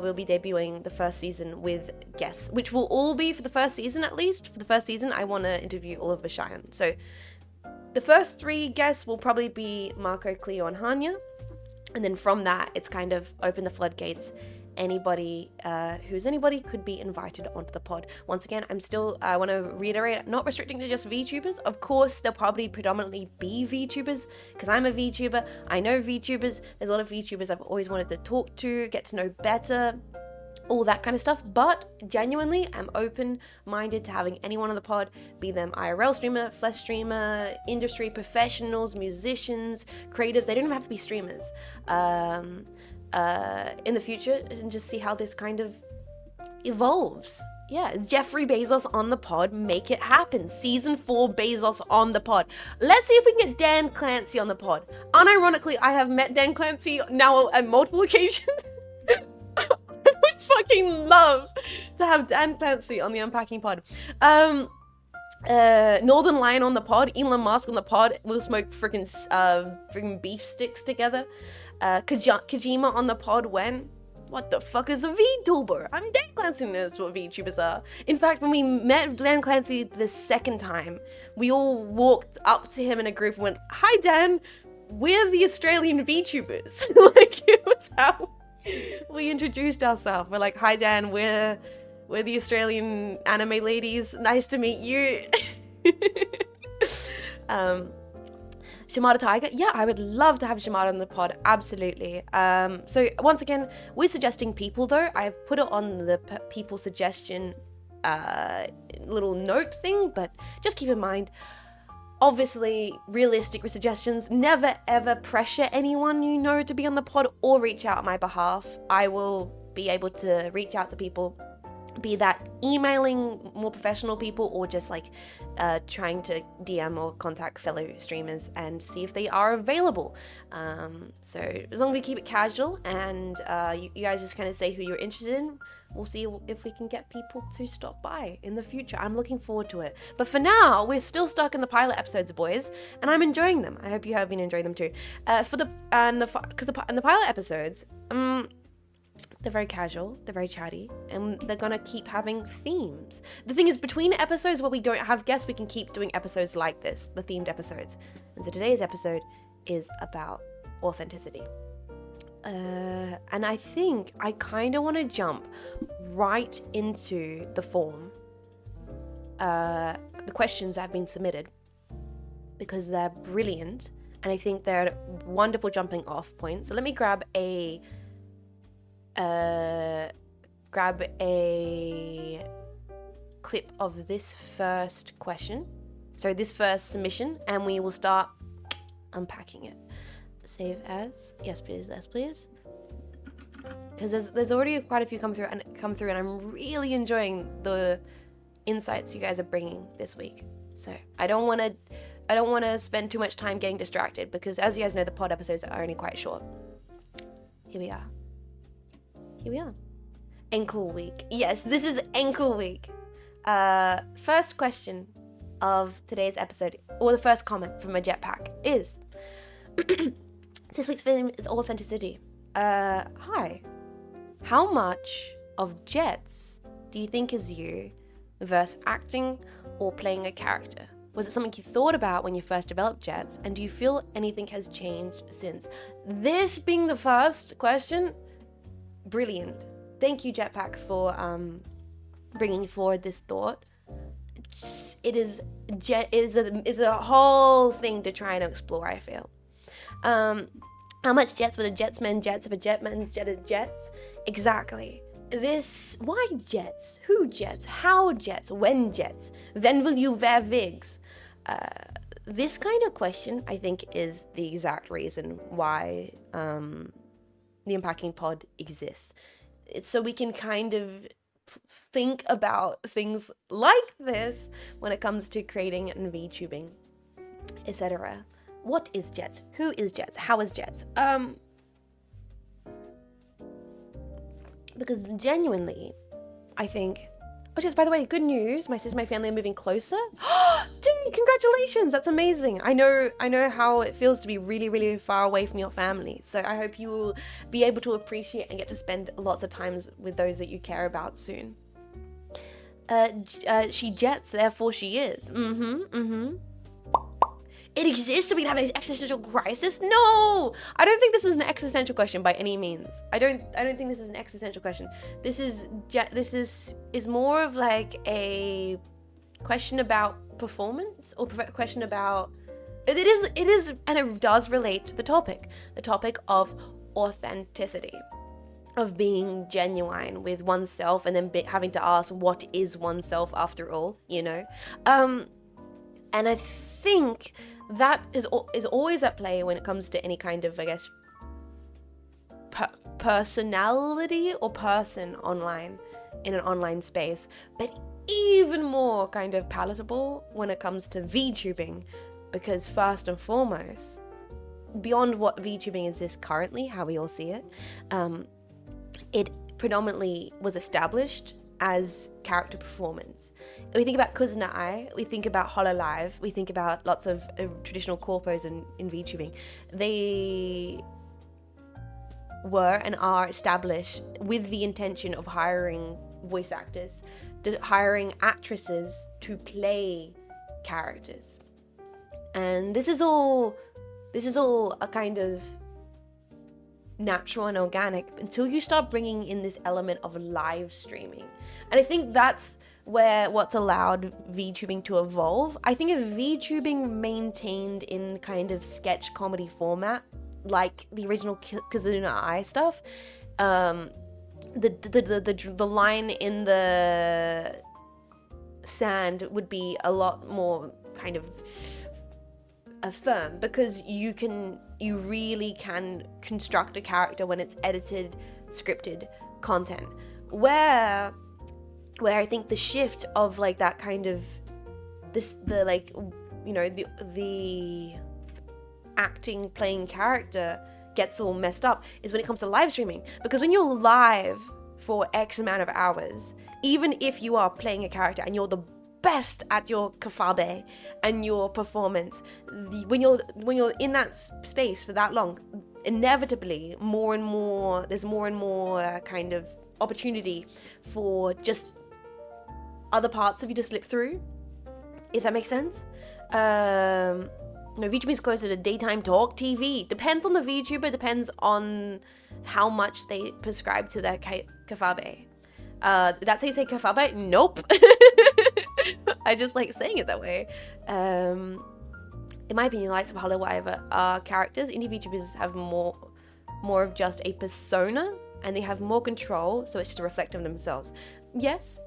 we'll be debuting the first season with guests, which will all be for the first season. At least for the first season, I want to interview Oliver Cheyenne. So the first 3 guests will probably be Marco, Cleo, and Hanya, and then from that it's kind of open the floodgates. Anybody who's anybody could be invited onto the pod. Once again, I want to reiterate, not restricting to just VTubers. Of course, there'll probably predominantly be VTubers because I'm a VTuber. I know VTubers. There's a lot of VTubers I've always wanted to talk to, get to know better, all that kind of stuff. But genuinely, I'm open-minded to having anyone on the pod, be them IRL streamer, flesh streamer, industry professionals, musicians, creatives. They don't even have to be streamers. in the future and just see how this kind of evolves. Yeah, it's Jeffrey Bezos on the pod. Make it happen. Season 4 Bezos on the pod. Let's see if we can get Dan Clancy on the pod. Unironically, I have met Dan Clancy now at multiple occasions. I would fucking love to have Dan Clancy on the Unpacking pod. Northern Lion on the pod. Elon Musk on the pod. We'll smoke freaking beef sticks together. Kojima on the pod when? What the fuck is a VTuber? I'm Dan Clancy knows what VTubers are. In fact, when we met Dan Clancy the second time, we all walked up to him in a group and went, "Hi Dan, we're the Australian VTubers." Like, it was how we introduced ourselves. We're like, "Hi Dan, we're the Australian anime ladies. Nice to meet you." Shimada Tiger, yeah, I would love to have Shimada on the pod, absolutely. So once again, we're suggesting people though. I've put it on the people suggestion little note thing, but just keep in mind, obviously, realistic suggestions. Never ever pressure anyone you know to be on the pod or reach out on my behalf. I will be able to reach out to people, be that emailing more professional people or just like trying to DM or contact fellow streamers and see if they are available. So as long as we keep it casual and you guys just kind of say who you're interested in, we'll see if we can get people to stop by in the future. I'm looking forward to it. But for now, we're still stuck in the pilot episodes, boys, and I'm enjoying them. I hope you have been enjoying them too. Because the pilot episodes, they're very casual, they're very chatty, and they're gonna keep having themes. The thing is, between episodes where we don't have guests, we can keep doing episodes like this, the themed episodes. And so today's episode is about authenticity. And I think I kind of want to jump right into the form, the questions that have been submitted, because they're brilliant, and I think they're wonderful jumping off points. So let me grab a clip of this first question, so this first submission, and we will start unpacking it. Save as, yes please, because there's already quite a few come through, and I'm really enjoying the insights you guys are bringing this week. So I don't want to spend too much time getting distracted, because as you guys know, the pod episodes are only quite short. Here we are. Ankle week. Yes, this is ankle week. First question of today's episode, or the first comment from a jetpack is, this week's theme is authenticity. Hi. How much of Jets do you think is you versus acting or playing a character? Was it something you thought about when you first developed Jets, and do you feel anything has changed since? This being the first question, brilliant. Thank you, Jetpack, for bringing forward this thought. It is a whole thing to try and explore, I feel. How much Jets with a Jetsman Jets if a Jetman's Jet is Jets? Exactly. Why Jets? Who Jets? How Jets? When Jets? When will you wear wigs? This kind of question, I think, is the exact reason why the Unpacking Pod exists. It's so we can kind of think about things like this when it comes to creating and VTubing, etc. What is Jets? Who is Jets? How is Jets? Because genuinely, I think... Oh, just by the way, good news. My sister and my family are moving closer. Dude, congratulations. That's amazing. I know how it feels to be really, really far away from your family. So I hope you will be able to appreciate and get to spend lots of times with those that you care about soon. She jets, therefore she is. It exists so we can have this existential crisis? No! I don't think this is an existential question by any means. I don't think this is an existential question. This is more of like a question about performance, or question about... It is, and it does relate to the topic of authenticity, of being genuine with oneself, and then having to ask, what is oneself after all, you know? And I think that is always at play when it comes to any kind of, I guess, personality or person online in an online space, but even more kind of palatable when it comes to VTubing, because first and foremost, beyond what VTubing exists currently, how we all see it, it predominantly was established as character performance. We think about Kusanai, we think about HoloLive, we think about lots of traditional corpos in VTubing. They were and are established with the intention of hiring voice actors, hiring actresses to play characters. And this is all a kind of natural and organic until you start bringing in this element of live streaming. And I think that's what's allowed VTubing to evolve. I think if VTubing maintained in kind of sketch comedy format, like the original Kazuna Eye stuff, the line in the sand would be a lot more kind of firm, because you really can construct a character when it's edited, scripted content. Where I think the shift of like that kind of the acting, playing character gets all messed up is when it comes to live streaming. Because when you're live for X amount of hours, even if you are playing a character and you're the best at your kafabe and your performance, when you're in that space for that long, inevitably there's more and more kind of opportunity for just other parts of you to slip through, if that makes sense. VTuber is closer to daytime talk TV. Depends on the VTuber, depends on how much they prescribe to their kafabe. That's how you say kafabe? Nope. I just like saying it that way. In my opinion, the likes of Hello Whatever are characters. Indie VTubers have more of just a persona, and they have more control, so it's just a reflection of themselves. Yes.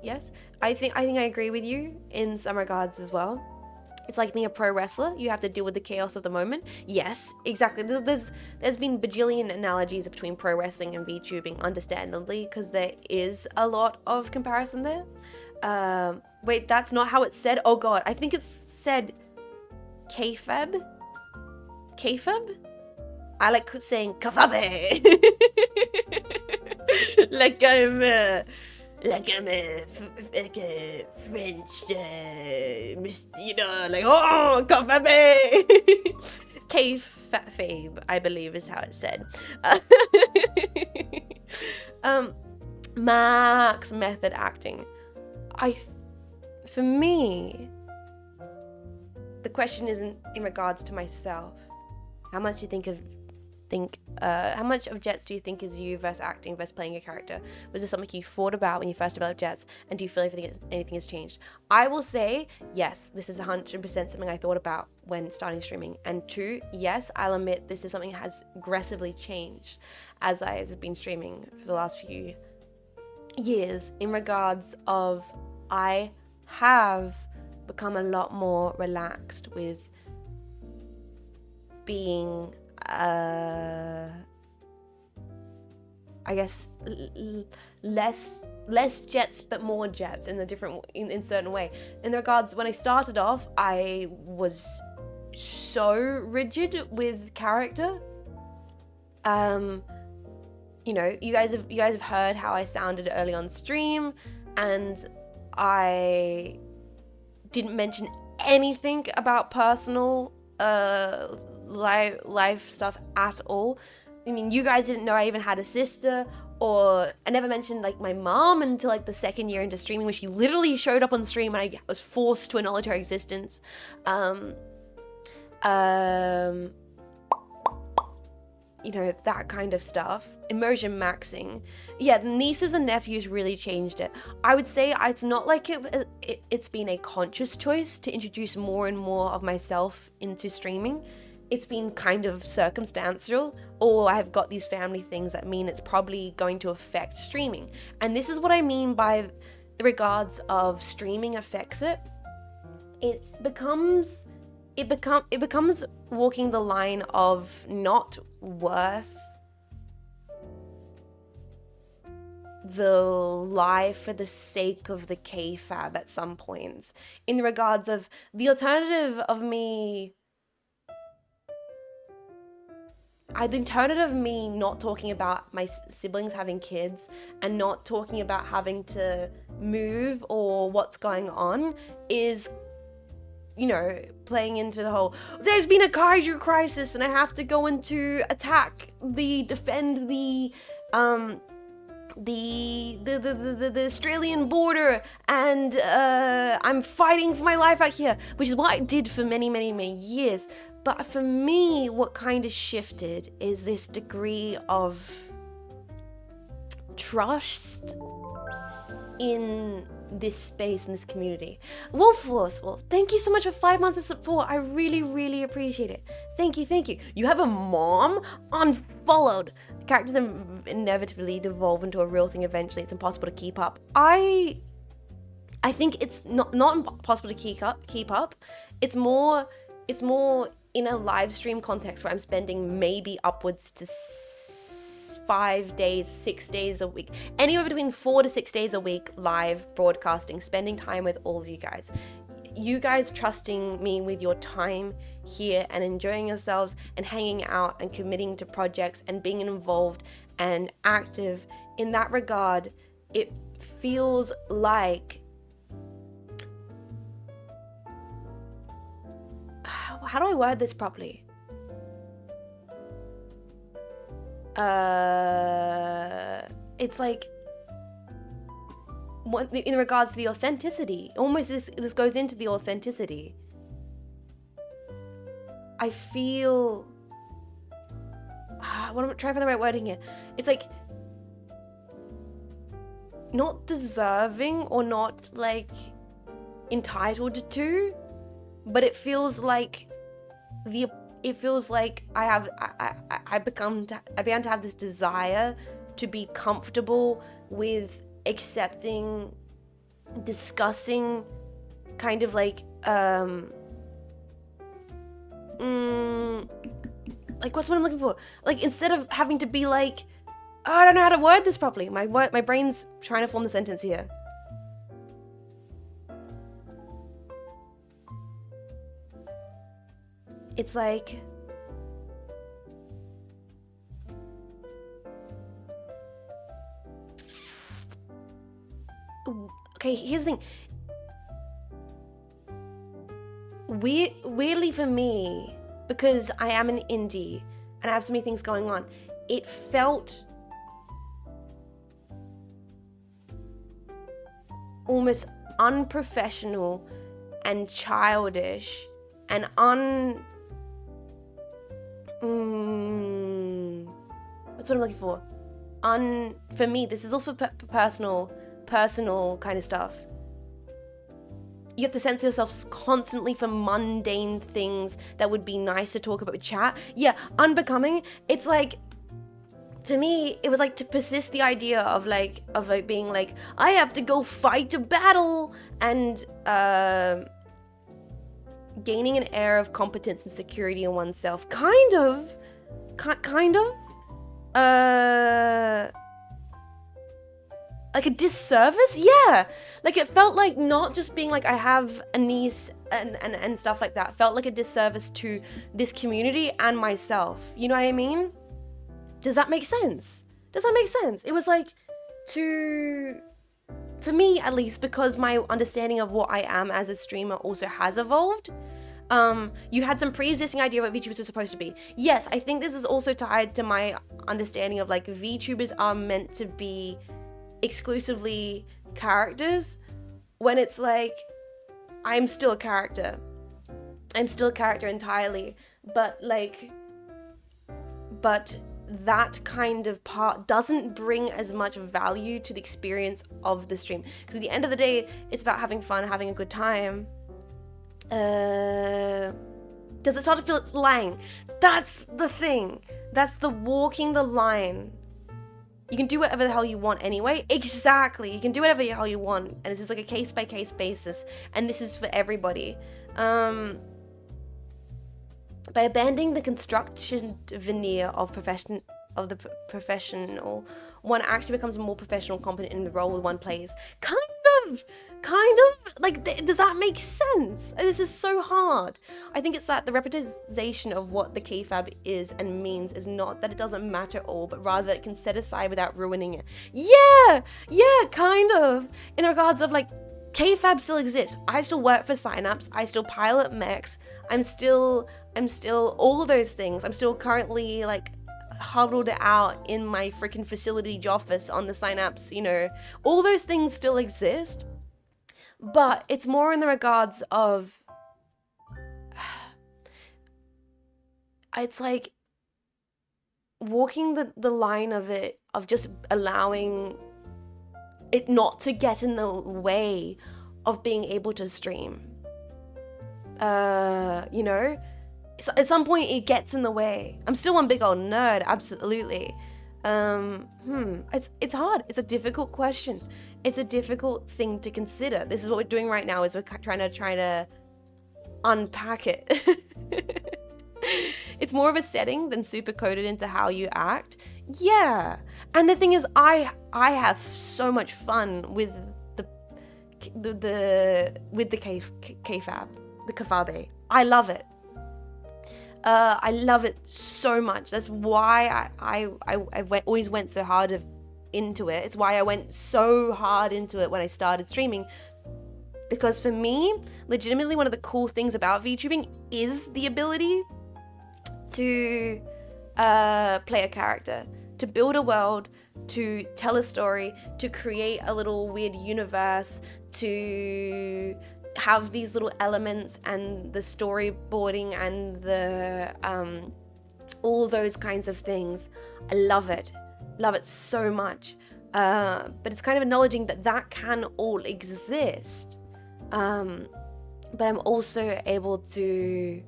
I think I agree with you in some regards as well. It's like being a pro wrestler. You have to deal with the chaos of the moment. Yes, exactly. There's been bajillion analogies between pro wrestling and VTubing, understandably, because there is a lot of comparison there. Wait, that's not how it's said? Oh god, I think it's said kayfabe? Kayfabe? I like saying kafabe. like I'm a French, like, oh, kafabe. Kayfabe, I believe is how it's said. Max method acting. For me, the question isn't in regards to myself. How much do you how much of Jets do you think is you versus acting versus playing a character? Was this something you thought about when you first developed Jets, and do you feel anything has changed? I will say, yes, this is 100% something I thought about when starting streaming. And 2, yes, I'll admit this is something that has aggressively changed as I have been streaming for the last few years, in regards of I have become a lot more relaxed with being I guess less Jets but more Jets in certain way. In regards, when I started off, I was so rigid with character. You guys have heard how I sounded early on stream, and I didn't mention anything about personal life stuff at all. I mean, you guys didn't know I even had a sister, or I never mentioned like my mom until like the second year into streaming, where she literally showed up on stream and I was forced to acknowledge her existence. That kind of stuff. Immersion maxing. Yeah, nieces and nephews really changed it. I would say it's not like it's been a conscious choice to introduce more and more of myself into streaming. It's been kind of circumstantial, or I've got these family things that mean it's probably going to affect streaming. And this is what I mean by the regards of streaming affects it. It becomes walking the line of not worth the lie for the sake of the kayfabe at some points, in regards of the alternative of me not talking about my siblings having kids and not talking about having to move or what's going on is, you know, playing into the whole, there's been a kaiju crisis and I have to go into defend the Australian border, and I'm fighting for my life out here, which is what I did for many, many, many years. But for me, what kind of shifted is this degree of trust in this space, in this community. Wolf, thank you so much for 5 months of support. I really, really appreciate it. Thank you. You have a mom? Unfollowed. Characters inevitably devolve into a real thing eventually. It's impossible to keep up. I think it's not impossible to keep up. It's more in a live stream context where I'm spending maybe upwards to 5 days, 6 days a week, anywhere between 4 to 6 days a week live broadcasting, spending time with all of you guys. You guys trusting me with your time here and enjoying yourselves and hanging out and committing to projects and being involved and active. In that regard, it feels like, how do I word this properly? It's like, in regards to the authenticity, almost this goes into the authenticity. I feel, what am I trying to find the right wording here? It's like not deserving or not like entitled to, but it feels like I began to have this desire to be comfortable with accepting, discussing, kind of like what's what I'm looking for? Like, instead of having to be like, oh, I don't know how to word this properly. My brain's trying to form the sentence here. It's like, okay, here's the thing. Weirdly for me, because I am an indie and I have so many things going on, it felt almost unprofessional and childish and what's what I'm looking for? For me, this is all for personal kind of stuff. You have to censor yourself constantly for mundane things that would be nice to talk about with chat. Yeah, unbecoming. It's like, to me, it was like to persist the idea of being like, I have to go fight a battle, and gaining an air of competence and security in oneself. Kind of. Like a disservice? Yeah. Like, it felt like not just being like, I have a niece and stuff like that. Felt like a disservice to this community and myself. You know what I mean? Does that make sense? It was like for me at least, because my understanding of what I am as a streamer also has evolved. You had some pre-existing idea of what VTubers were supposed to be. Yes, I think this is also tied to my understanding of like VTubers are meant to be exclusively characters, when it's like, I'm still a character entirely, but that kind of part doesn't bring as much value to the experience of the stream, because at the end of the day, it's about having fun, having a good time. Does it start to feel it's lying? That's the thing. That's the walking the line. You can do whatever the hell you want anyway. Exactly. You can do whatever the hell you want. And this is like a case-by-case basis. And this is for everybody. By abandoning the construction veneer of professional, one actually becomes more professional, competent in the role one plays. Kind of, like, does that make sense? This is so hard. I think it's that the repetization of what the kayfabe is and means is not that it doesn't matter at all, but rather it can set aside without ruining it. Yeah, kind of. In regards of, like, kayfabe still exists. I still work for Cynapse. I still pilot mechs. I'm still all those things. I'm still currently, like, huddled out in my freaking facility office on the Cynapse, you know. All those things still exist. But it's more in the regards of, it's like walking the line of it, of just allowing it not to get in the way of being able to stream. You know, at some point it gets in the way. I'm still one big old nerd, absolutely. It's hard. It's a difficult question. It's a difficult thing to consider. This is what we're doing right now, is we're trying to unpack it. It's more of a setting than super coded into how you act. Yeah. And the thing is, I have so much fun with the kayfabe. I love it. I love it so much. That's why I always went so hard into it. It's why I went so hard into it when I started streaming. Because for me, legitimately, one of the cool things about VTubing is the ability to play a character, to build a world, to tell a story, to create a little weird universe, to have these little elements and the storyboarding and the all those kinds of things. I love it so much. But it's kind of acknowledging that can all exist. But I'm also able to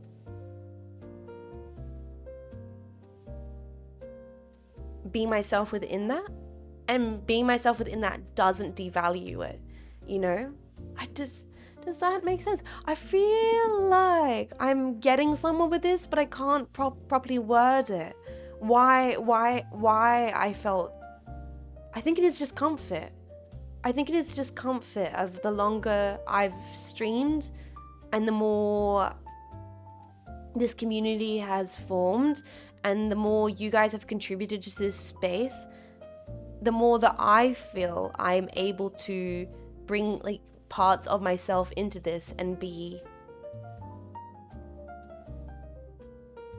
be myself within that, and being myself within that doesn't devalue it, you know? Does that make sense? I feel like I'm getting somewhere with this, but I can't properly word it. Why I felt... I think it is just comfort. I think it is just comfort of the longer I've streamed and the more this community has formed and the more you guys have contributed to this space, the more that I feel I'm able to bring, like, parts of myself into this and be,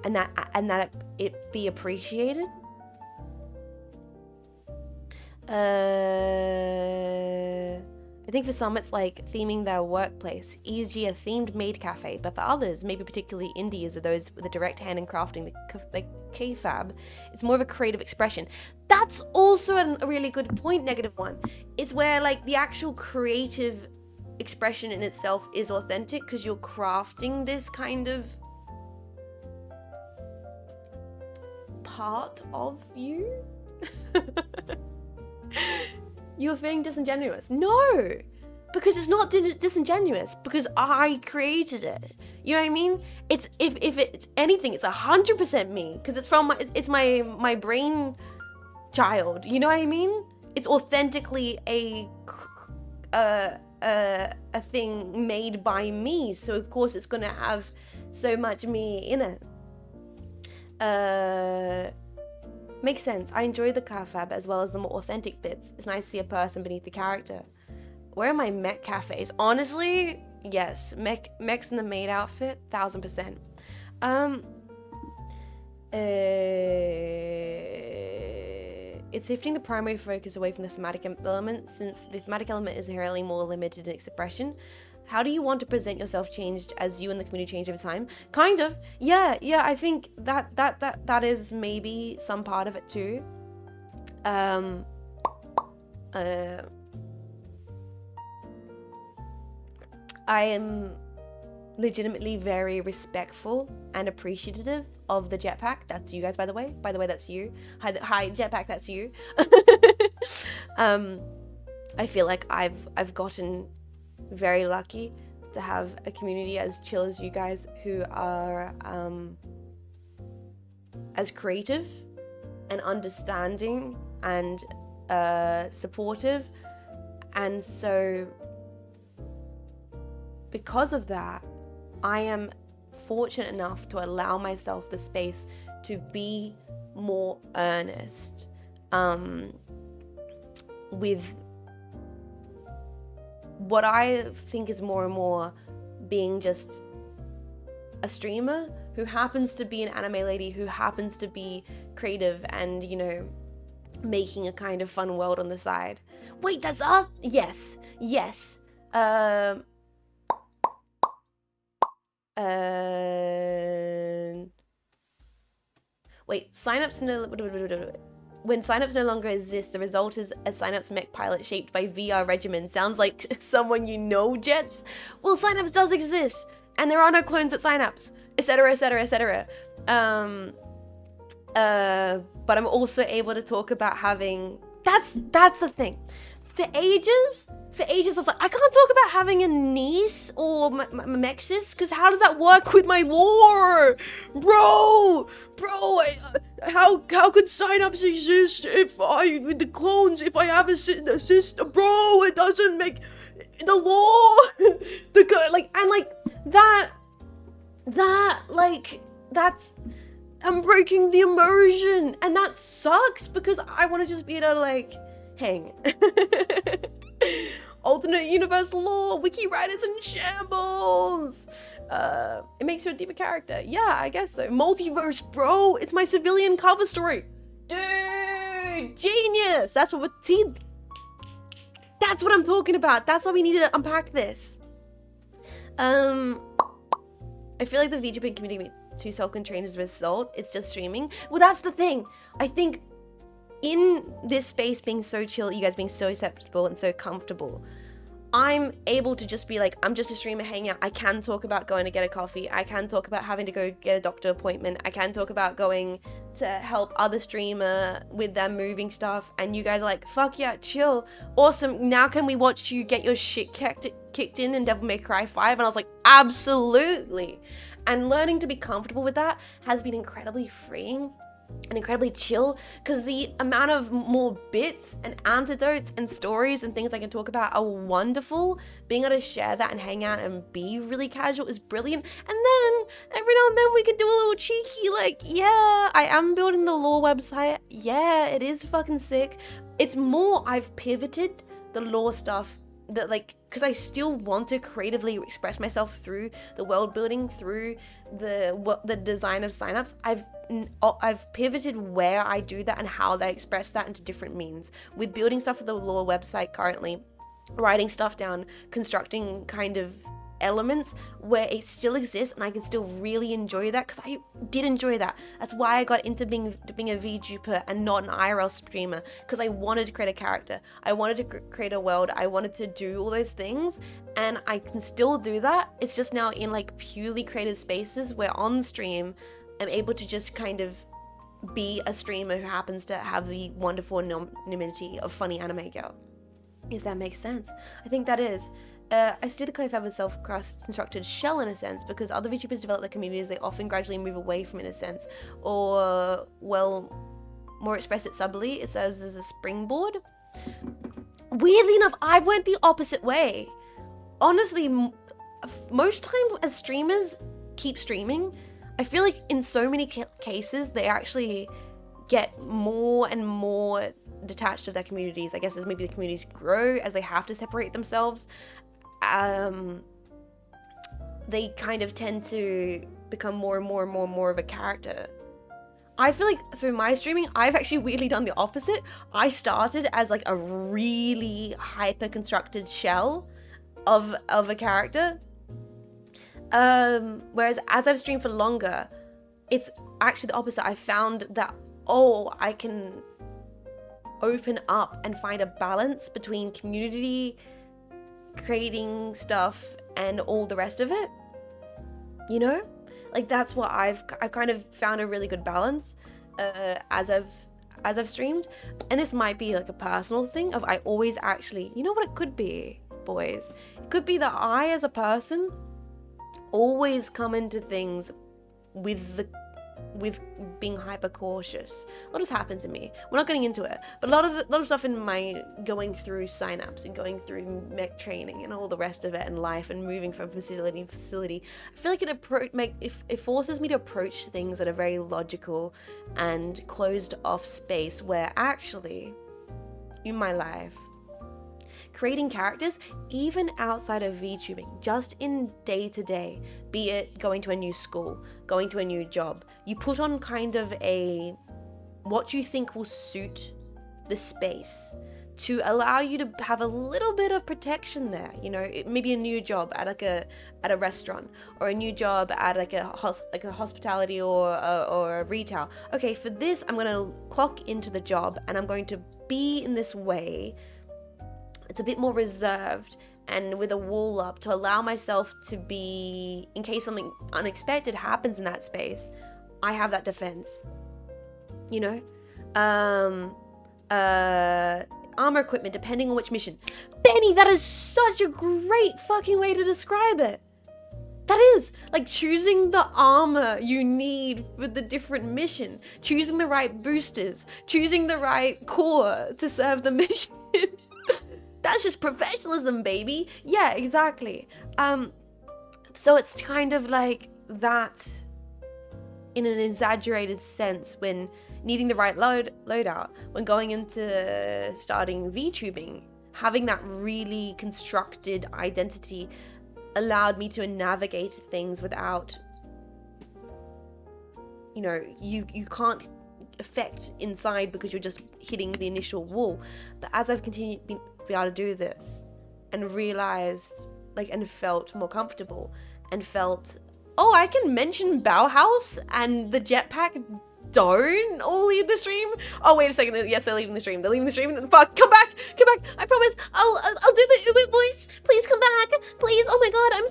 and that it be appreciated. I think for some it's like theming their workplace, e.g. a themed maid cafe, but for others, maybe particularly indies or those with a direct hand in crafting the kayfabe, it's more of a creative expression. That's also a really good point, negative one. It's where, like, the actual creative expression in itself is authentic because you're crafting this kind of part of you. You're feeling disingenuous. No, because it's not disingenuous, because I created it. You know what I mean? It's if it's anything, it's 100% me, because it's from it's my brain child. You know what I mean? It's authentically a thing made by me, so of course it's gonna have so much me in it. Makes sense. I enjoy the kayfabe as well as the more authentic bits. It's nice to see a person beneath the character. Where are my mech cafes? Honestly, yes, mechs in the maid outfit, 1000%. It's shifting the primary focus away from the thematic element, since the thematic element is inherently more limited in expression. How do you want to present yourself changed as you and the community change over time? Kind of. Yeah, I think that is maybe some part of it too. I am legitimately very respectful and appreciative of the jetpack. That's you guys, by the way. By the way, that's you. Hi, jetpack, that's you. I feel like I've gotten very lucky to have a community as chill as you guys, who are as creative and understanding and supportive. And so because of that, I am fortunate enough to allow myself the space to be more earnest with what I think is more and more being just a streamer who happens to be an anime lady, who happens to be creative and, you know, making a kind of fun world on the side. Wait, that's us? Yes. Wait, Synapse when Synapse no longer exists, the result is a Synapse mech pilot shaped by VR regimen. Sounds like someone you know, Jets? Well, Synapse does exist, and there are no clones at Synapse, etc, etc, etc. But I'm also able to talk about having... That's the thing. For ages, I was like, I can't talk about having a niece or mexis, because how does that work with my lore? Bro, how could Synapse exist with the clones, if I have a sister? Bro, it doesn't make the lore, that's... I'm breaking the immersion, and that sucks because I want to just be able to, like, hang. Alternate universe lore, wiki writers in shambles. It makes you a deeper character. Yeah, I guess so. Multiverse, bro. It's my civilian cover story. Dude, genius. That's what I'm talking about. That's why we need to unpack this. I feel like the VTubing community too self-contained as a result. It's just streaming. Well, that's the thing. I think in this space being so chill, you guys being so acceptable and so comfortable, I'm able to just be like, I'm just a streamer hanging out. I can talk about going to get a coffee. I can talk about having to go get a doctor appointment. I can talk about going to help other streamer with their moving stuff. And you guys are like, fuck yeah, chill. Awesome. Now can we watch you get your shit kicked in Devil May Cry 5? And I was like, absolutely. And learning to be comfortable with that has been incredibly freeing and incredibly chill, because the amount of more bits and antidotes and stories and things I can talk about are wonderful. Being able to share that and hang out and be really casual is brilliant. And then every now and then we can do a little cheeky, like, yeah, I am building the lore website. Yeah, it is fucking sick. It's more I've pivoted the lore stuff that, like, because I still want to creatively express myself through the world building, through the design of Synapse. I've pivoted where I do that and how they express that into different means. With building stuff for the lore website currently, writing stuff down, constructing kind of elements where it still exists and I can still really enjoy that, because I did enjoy that. That's why I got into being a VTuber and not an IRL streamer, because I wanted to create a character. I wanted to create a world. I wanted to do all those things, and I can still do that. It's just now in like purely creative spaces where on stream I'm able to just kind of be a streamer who happens to have the wonderful anonymity of funny anime girl. If that makes sense. I think that is. I still kind of have a self-constructed shell in a sense, because other VTubers develop their communities, they often gradually move away from it in a sense, or, well, more express it subtly, it serves as a springboard. Weirdly enough, I went the opposite way. Honestly, most times as streamers keep streaming, I feel like in so many cases, they actually get more and more detached of their communities. I guess as maybe the communities grow, as they have to separate themselves, they kind of tend to become more and more of a character. I feel like through my streaming, I've actually weirdly done the opposite. I started as like a really hyper constructed shell of a character, whereas as I've streamed for longer, it's actually the opposite. I found that, I can open up and find a balance between community, creating stuff, and all the rest of it, you know? Like, that's what I've kind of found a really good balance as I've streamed. And this might be like a personal thing of I always actually, you know what it could be, boys? It could be that I as a person always come into things with with being hyper cautious. A lot has happened to me. We're not getting into it, but a lot of stuff in my going through Cynapse and going through mech training and all the rest of it, and life and moving from facility to facility. I feel like it forces me to approach things that are very logical and closed off space, where actually in my life, creating characters, even outside of VTubing, just in day to day, be it going to a new school, going to a new job, you put on kind of what you think will suit the space to allow you to have a little bit of protection there. You know, maybe a new job at a restaurant, or a new job at like a hospitality or a retail. Okay, for this, I'm gonna clock into the job and I'm going to be in this way. It's a bit more reserved and with a wall up to allow myself to be, in case something unexpected happens in that space, I have that defense. You know? Armor equipment, depending on which mission. Benny, that is such a great fucking way to describe it. That is, like, choosing the armor you need for the different mission, choosing the right boosters, choosing the right core to serve the mission. That's just professionalism, baby. Yeah, exactly. So it's kind of like that in an exaggerated sense when needing the right loadout, when going into starting VTubing, having that really constructed identity allowed me to navigate things without, you know, you can't affect inside because you're just hitting the initial wall. But as I've continued be able to do this and realized, like, and felt more comfortable and felt, oh, I can mention Bauhaus and the jetpack don't all leave the stream. Oh, wait a second. Yes, they're leaving the stream. They're leaving the stream. Fuck, come back. I promise. I'll do the Uber voice. Please come back. Please. Oh my god, I'm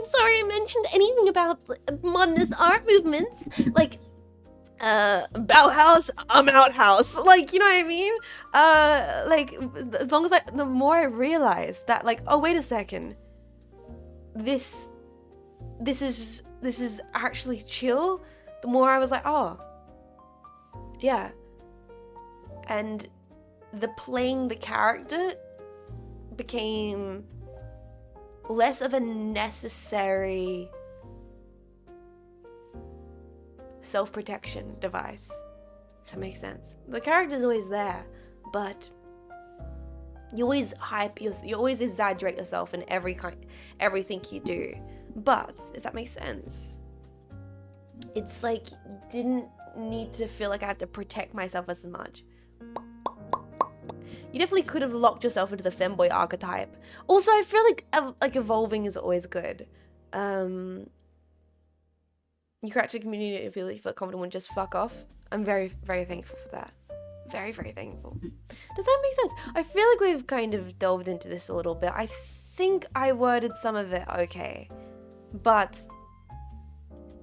sorry I mentioned anything about modernist art movements. Like, Bauhaus, I'm outhouse. Like, you know what I mean? Like, as long as the more I realized that, like, oh, wait a second. This is actually chill. The more I was like, oh, yeah. And the playing the character became less of a necessary self-protection device, if that makes sense. The character's always there, but you always you always exaggerate yourself in everything you do. But if that makes sense, it's like didn't need to feel like I had to protect myself as much. You definitely could have locked yourself into the femboy archetype. Also, I feel like evolving is always good. You create a community if you feel confident and just fuck off. I'm very, very thankful for that. Very, very thankful. Does that make sense? I feel like we've kind of delved into this a little bit. I think I worded some of it okay. But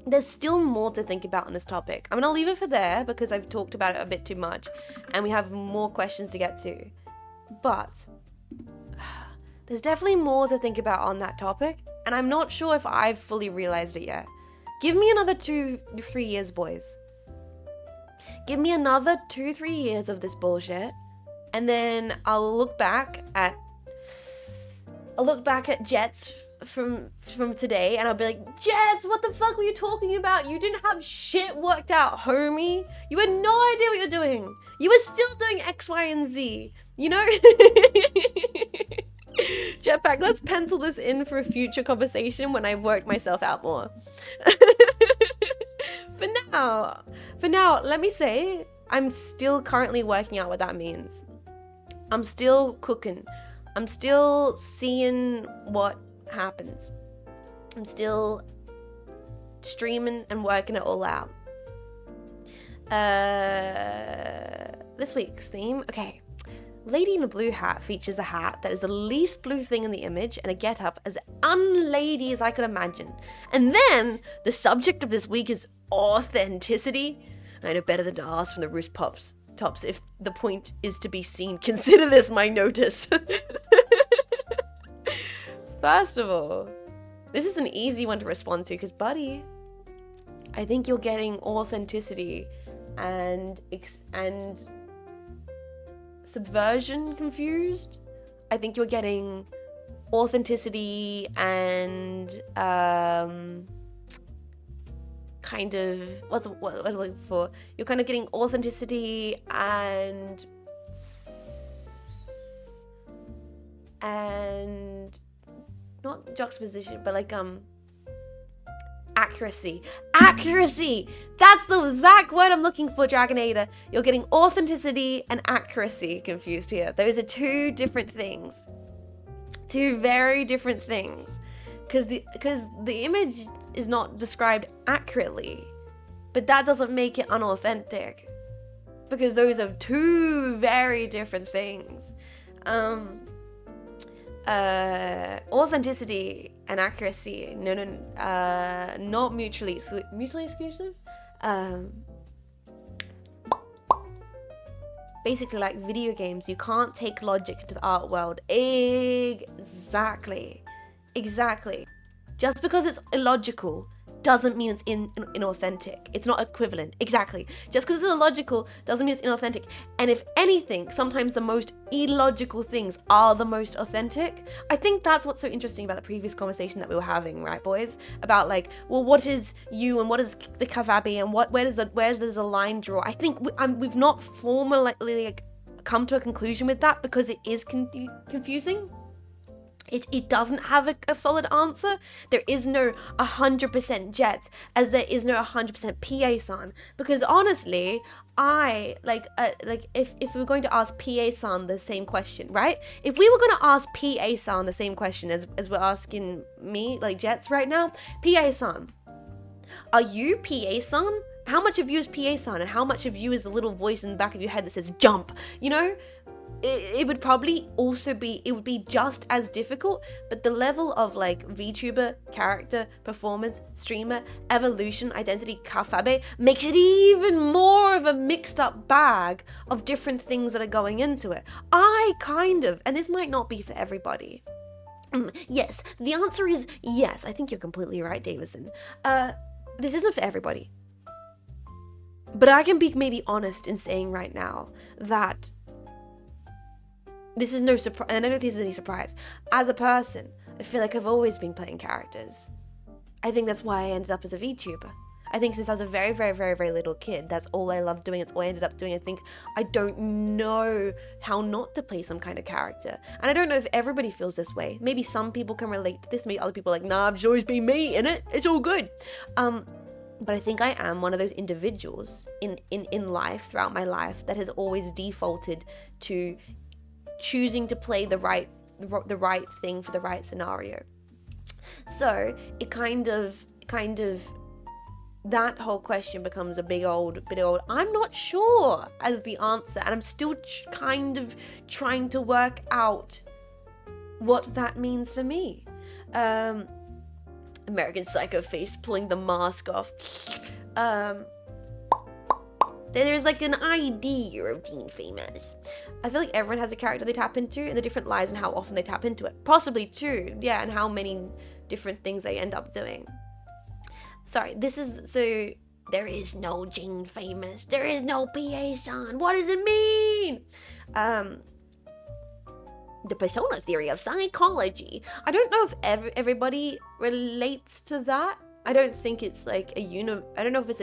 there's still more to think about on this topic. I'm going to leave it for there because I've talked about it a bit too much and we have more questions to get to. But there's definitely more to think about on that topic, and I'm not sure if I've fully realized it yet. Give me another 2-3 years, boys. Give me another 2-3 years of this bullshit, and then I'll look back at Jets from today, and I'll be like, Jets, what the fuck were you talking about? You didn't have shit worked out, homie. You had no idea what you're doing. You were still doing X, Y, and Z. You know? Jetpack, let's pencil this in for a future conversation when I've worked myself out more. For now, let me say, I'm still currently working out what that means. I'm still cooking. I'm still seeing what happens. I'm still streaming and working it all out. This week's theme, okay. Lady in a blue hat features a hat that is the least blue thing in the image and a get-up as unlady as I could imagine. And then the subject of this week is authenticity. I know better than to ask from the rooftops if the point is to be seen. Consider this my notice. First of all, this is an easy one to respond to because, buddy, I think you're getting authenticity and subversion confused. I think you're getting authenticity and kind of what I'm looking for. You're kind of getting authenticity and not juxtaposition, but like accuracy. That's the exact word I'm looking for, Dragonator. You're getting authenticity and accuracy confused here. Those are two different things. Two very different things. Because the image is not described accurately, but that doesn't make it unauthentic. Because those are two very different things. Authenticity and accuracy, not mutually exclusive. Basically, like video games, you can't take logic into the art world. Exactly. Just because it's illogical doesn't mean it's inauthentic. It's not equivalent. Exactly. Just because it's illogical doesn't mean it's inauthentic. And if anything, sometimes the most illogical things are the most authentic. I think that's what's so interesting about the previous conversation that we were having, right, boys? About like, well, what is you and what is the kavabi and where does the line draw? I think we've not formally come to a conclusion with that because it is confusing. It doesn't have a solid answer. There is no 100% Jets, as there is no 100% PA-san. Because honestly, if we were going to ask PA-san the same question, right? If we were going to ask PA-san the same question as we're asking me, like Jets right now, PA-san, are you PA-san? How much of you is PA-san and how much of you is the little voice in the back of your head that says jump, you know? It would probably also be, it would be just as difficult, but the level of like VTuber, character, performance, streamer, evolution, identity, kafabe makes it even more of a mixed up bag of different things that are going into it. And this might not be for everybody. Yes, the answer is yes. I think you're completely right, Davison. This isn't for everybody. But I can be maybe honest in saying right now that this is no surprise, and I don't know if this is any surprise. As a person, I feel like I've always been playing characters. I think that's why I ended up as a VTuber. I think since I was a very, very, very, very little kid, that's all I loved doing. It's all I ended up doing. I think I don't know how not to play some kind of character. And I don't know if everybody feels this way. Maybe some people can relate to this. Maybe other people are like, nah, I've just always been me, innit? It's all good. But I think I am one of those individuals in life, throughout my life, that has always defaulted to choosing to play the right thing for the right scenario. So it kind of that whole question becomes a bit old I'm not sure as the answer, and I'm still kind of trying to work out what that means for me. American Psycho face pulling the mask off. There's like an idea of Jean Faymas. I feel like everyone has a character they tap into and the different lies and how often they tap into it. Possibly too, yeah, and how many different things they end up doing. Sorry, there is no Jean Faymas. There is no PA-san. What does it mean? The persona theory of psychology. I don't know if everybody relates to that. I don't think it's like I don't know if it's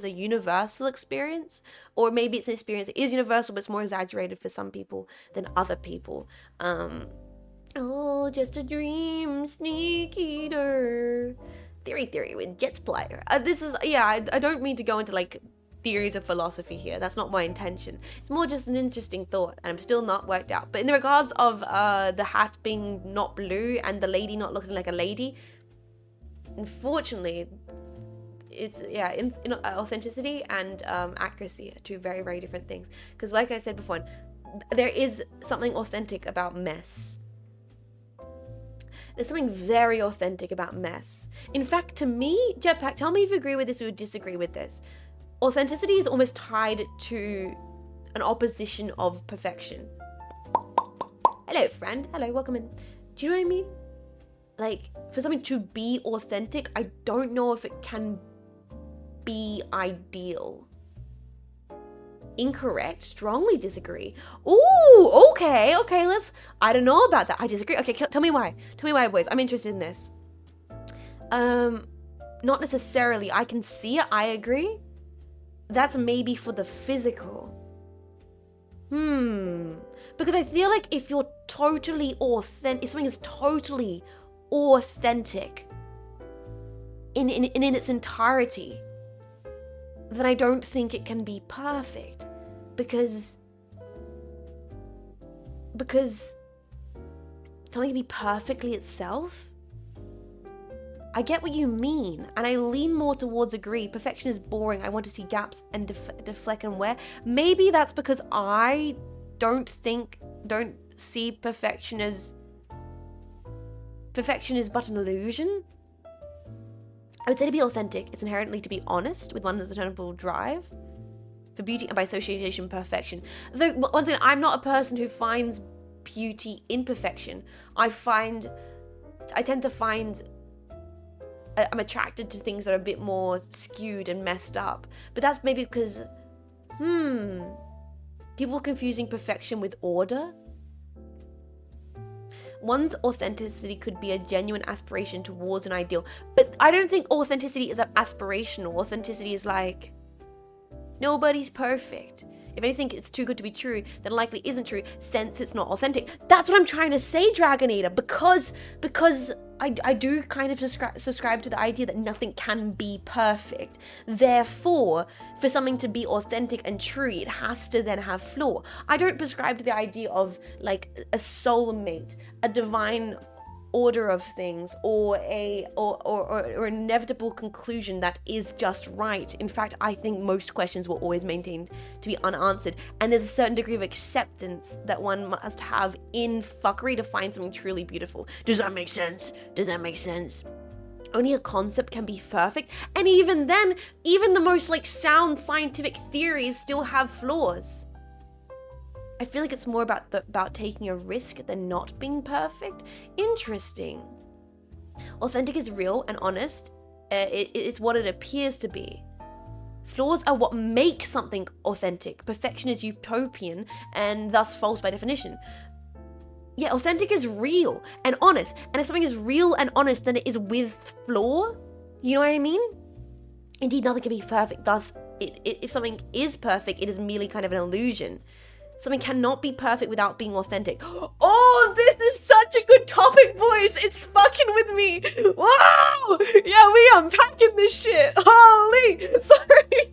a universal experience, or maybe it's an experience that is universal, but it's more exaggerated for some people than other people. Oh, just a dream, sneak eater. Theory with Jets player. I don't mean to go into like theories of philosophy here. That's not my intention. It's more just an interesting thought, and I'm still not worked out. But in the regards of the hat being not blue and the lady not looking like a lady, unfortunately, it's authenticity and accuracy are two very, very different things. Because like I said before, there is something authentic about mess. There's something very authentic about mess. In fact, to me, Jetpack, tell me if you agree with this or disagree with this. Authenticity is almost tied to an opposition of perfection. Hello, friend. Hello, welcome in. Do you know what I mean? Like, for something to be authentic, I don't know if it can be ideal. Incorrect. Strongly disagree. Ooh, okay, I don't know about that. I disagree. Okay, tell me why. Tell me why, boys. I'm interested in this. Not necessarily. I can see it. I agree. That's maybe for the physical. Because I feel like if you're totally authentic, if something is totally authentic in its entirety, then I don't think it can be perfect. Because something can be perfectly itself. I get what you mean, and I lean more towards agree. Perfection is boring. I want to see gaps and deflect and wear. Maybe that's because I don't see perfection is but an illusion. I would say to be authentic, it's inherently to be honest with one's attainable drive for beauty and by association perfection. Though, once again, I'm not a person who finds beauty in perfection. I tend to find I'm attracted to things that are a bit more skewed and messed up. But that's maybe because, people are confusing perfection with order. One's authenticity could be a genuine aspiration towards an ideal. But I don't think authenticity is aspirational. Authenticity is like, nobody's perfect. If anything, it's too good to be true, then likely isn't true, since it's not authentic. That's what I'm trying to say, Dragon Eater, because I do kind of subscribe to the idea that nothing can be perfect. Therefore, for something to be authentic and true, it has to then have flaw. I don't prescribe to the idea of like a soulmate, a divine order of things, or an inevitable conclusion that is just right. In fact, I think most questions were always maintained to be unanswered, and there's a certain degree of acceptance that one must have in fuckery to find something truly beautiful. Does that make sense? Only a concept can be perfect, and even then, even the most like sound scientific theories still have flaws. I feel like it's more about taking a risk than not being perfect. Interesting. Authentic is real and honest. It's what it appears to be. Flaws are what make something authentic. Perfection is utopian and thus false by definition. Yeah, authentic is real and honest. And if something is real and honest, then it is with flaw. You know what I mean? Indeed, nothing can be perfect. Thus, if something is perfect, it is merely kind of an illusion. Something cannot be perfect without being authentic. Oh, this is such a good topic, boys. It's fucking with me. Wow. Yeah, we unpacking this shit. Holy. Sorry.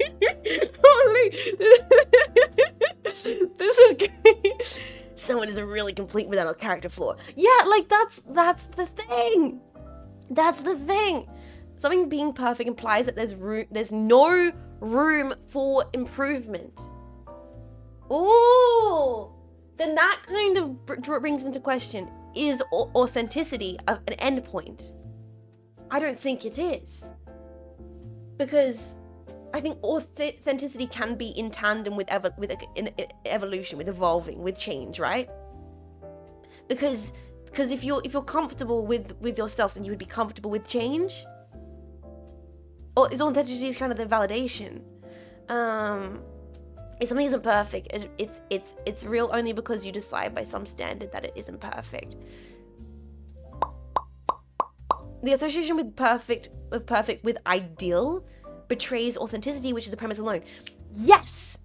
Holy. This is great. Someone isn't really complete without a character flaw. Yeah, like that's the thing. That's the thing. Something being perfect implies that there's no room for improvement. Ooh, then that kind of brings into question, is authenticity an endpoint? I don't think it is. Because I think authenticity can be in tandem with evolution, with evolving, with change, right? Because if you're comfortable with yourself, then you would be comfortable with change. Or authenticity is kind of the validation. If something isn't perfect, it's real only because you decide by some standard that it isn't perfect. The association with perfect with ideal betrays authenticity, which is the premise alone. Yes!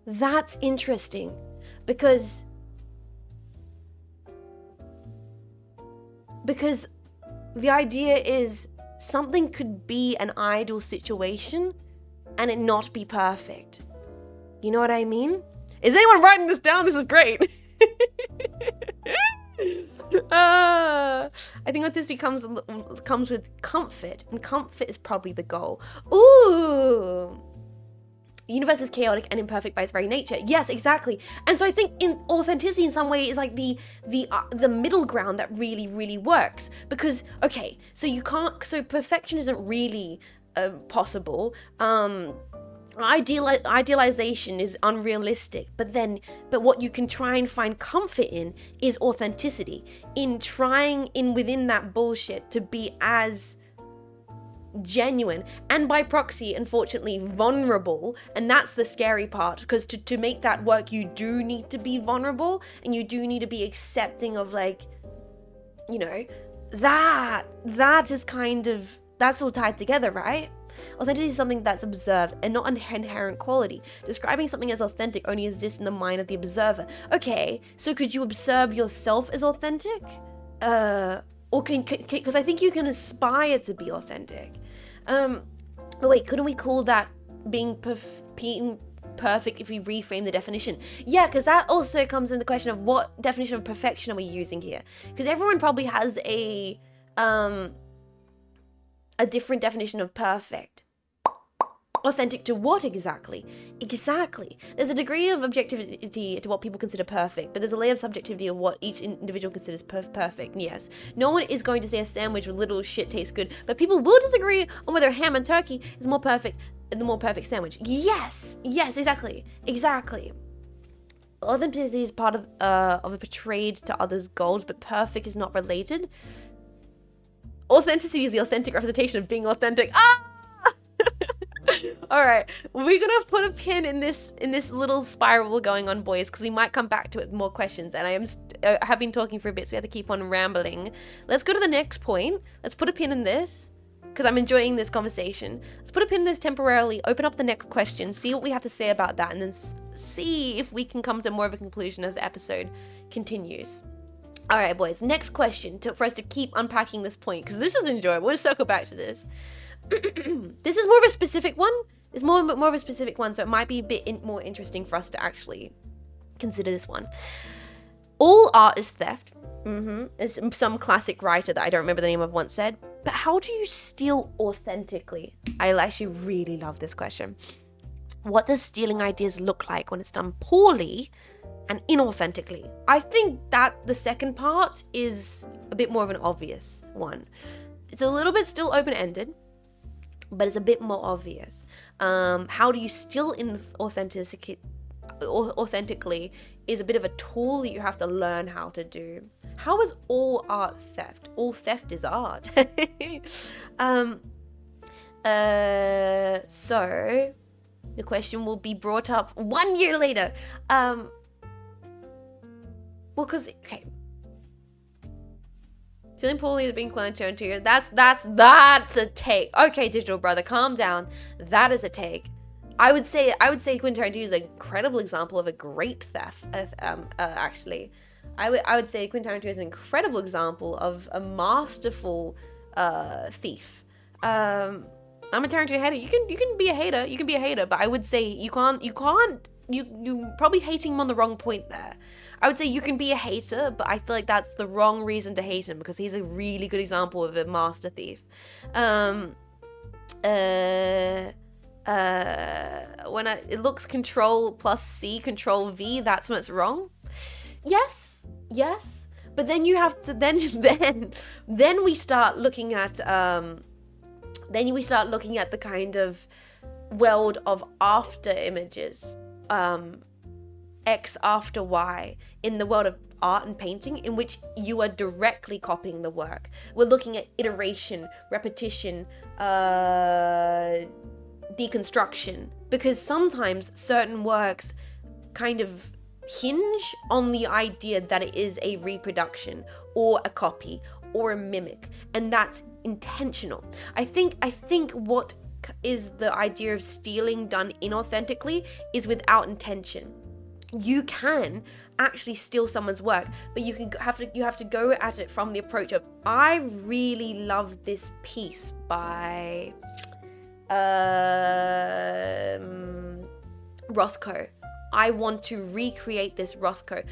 That's interesting. Because the idea is something could be an ideal situation and it not be perfect. You know what I mean? Is anyone writing this down? This is great. I think authenticity comes with comfort, and comfort is probably the goal. Ooh. The universe is chaotic and imperfect by its very nature. Yes, exactly. And so I think in authenticity in some way is like the middle ground that really, really works. Because, okay, so perfection isn't really possible. Idealization is unrealistic, but what you can try and find comfort in is authenticity, in trying within that bullshit to be as genuine, and by proxy, unfortunately, vulnerable. And that's the scary part, because to make that work, you do need to be vulnerable, and you do need to be accepting of, like, you know, that is kind of, that's all tied together, right? Authenticity is something that's observed and not an inherent quality. Describing something as authentic only exists in the mind of the observer. Okay, so could you observe yourself as authentic? Or because I think you can aspire to be authentic. But wait, couldn't we call that being perfect if we reframe the definition? Yeah, because that also comes in the question of what definition of perfection are we using here? Because everyone probably has a different definition of perfect. Authentic to what exactly? Exactly. There's a degree of objectivity to what people consider perfect, but there's a layer of subjectivity of what each individual considers perfect. Yes. No one is going to say a sandwich with little shit tastes good, but people will disagree on whether ham and turkey is more perfect than the more perfect sandwich. Yes. Yes, exactly. Exactly. Authenticity is part of a portrayed to others' goals, but perfect is not related. Authenticity is the authentic representation of being authentic. Ah! All right, we're gonna put a pin in this little spiral going on, boys, because we might come back to it with more questions. And I have been talking for a bit, so we have to keep on rambling. Let's go to the next point. Let's put a pin in this because I'm enjoying this conversation. Let's put a pin in this temporarily. Open up the next question, see what we have to say about that, and then see if we can come to more of a conclusion as the episode continues. All right, boys. Next question for us to keep unpacking this point, because this is enjoyable. We'll circle back to this. This is more of a specific one. It's more of a specific one, so it might be a bit more interesting for us to actually consider this one. All art is theft. It's some classic writer that I don't remember the name of once said. But how do you steal authentically? I actually really love this question. What does stealing ideas look like when it's done poorly and inauthentically? I think that the second part is a bit more of an obvious one. It's a little bit still open-ended, but it's a bit more obvious. How do you steal in authentically is a bit of a tool that you have to learn how to do. How is all art theft? All theft is art. So the question will be brought up 1 year later. Well, because, okay. Stealing poorly is being inclined to you. That's a take. Okay, digital brother, calm down. That is a take. I would say Quentin Tarantino is an incredible example of a great theft. Actually, I would say Quentin Tarantino is an incredible example of a masterful thief. I'm a Tarantino hater. You can be a hater. You can be a hater, but I would say you probably hating him on the wrong point there. I would say you can be a hater, but I feel like that's the wrong reason to hate him, because he's a really good example of a master thief. When it looks Control plus C, Control V, that's when it's wrong. Yes, but then you have to then we start looking at the kind of world of after images. X after Y in the world of art and painting, in which you are directly copying the work. We're looking at iteration, repetition, deconstruction, because sometimes certain works kind of hinge on the idea that it is a reproduction or a copy or a mimic, and that's intentional. I think what is the idea of stealing done inauthentically is without intention. You can actually steal someone's work, but you have to go at it from the approach of, I really love this piece by Rothko. I want to recreate this Rothko,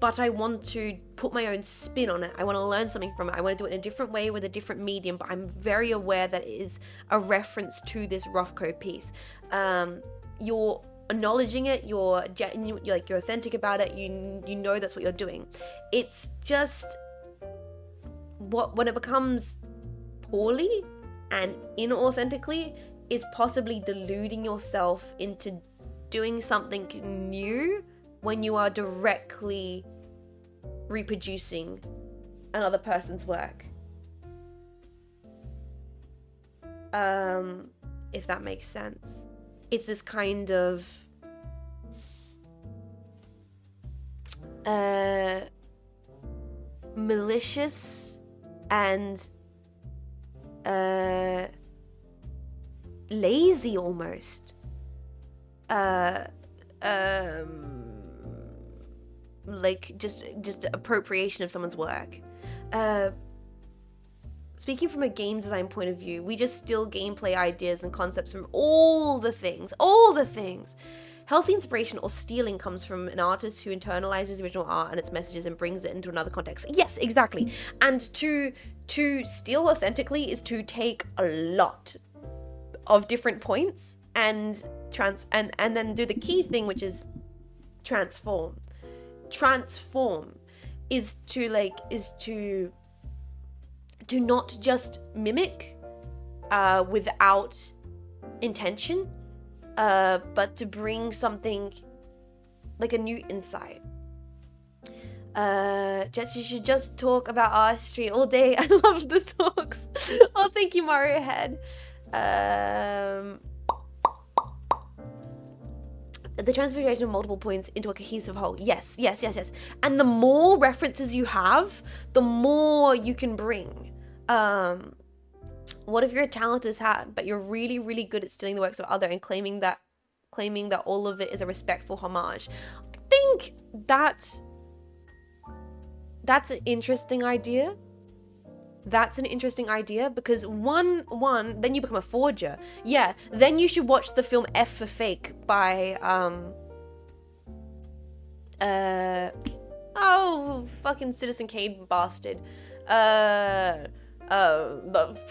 but I want to put my own spin on it. I want to learn something from it. I want to do it in a different way with a different medium, but I'm very aware that it is a reference to this Rothko piece. You're acknowledging it, you're authentic about it, you know that's what you're doing. It's just when it becomes poorly and inauthentically is possibly deluding yourself into doing something new when you are directly reproducing another person's work. if that makes sense. It's this kind of malicious and lazy almost. Like just appropriation of someone's work. Speaking from a game design point of view, we just steal gameplay ideas and concepts from all the things. Healthy inspiration or stealing comes from an artist who internalizes the original art and its messages and brings it into another context. Yes, exactly. And to steal authentically is to take a lot of different points and then do the key thing, which is transform. Transform is to not just mimic without intention, but to bring something like a new insight. Jess, you should just talk about artistry all day. I love the talks. Oh, thank you, Mario Head. The transfiguration of multiple points into a cohesive whole. Yes. And the more references you have, the more you can bring. What if you're a talented hat, but you're really, really good at stealing the works of other and claiming that all of it is a respectful homage? I think that's an interesting idea. Because one, then you become a forger. Yeah, then you should watch the film F for Fake by fucking Citizen Kane bastard. The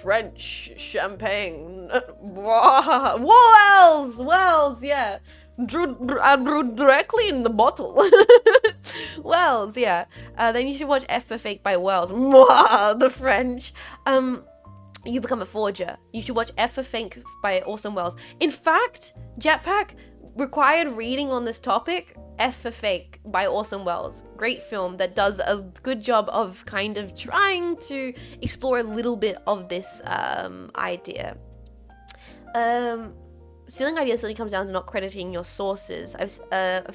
French champagne. Wells, yeah. Drew directly in the bottle. Wells, yeah. Then you should watch F for Fake by Wells. The French. You become a forger. You should watch F for Fake by Orson Welles. In fact, Jetpack, required reading on this topic, F for Fake by Orson Welles. Great film that does a good job of kind of trying to explore a little bit of this idea. Stealing ideas certainly comes down to not crediting your sources. I've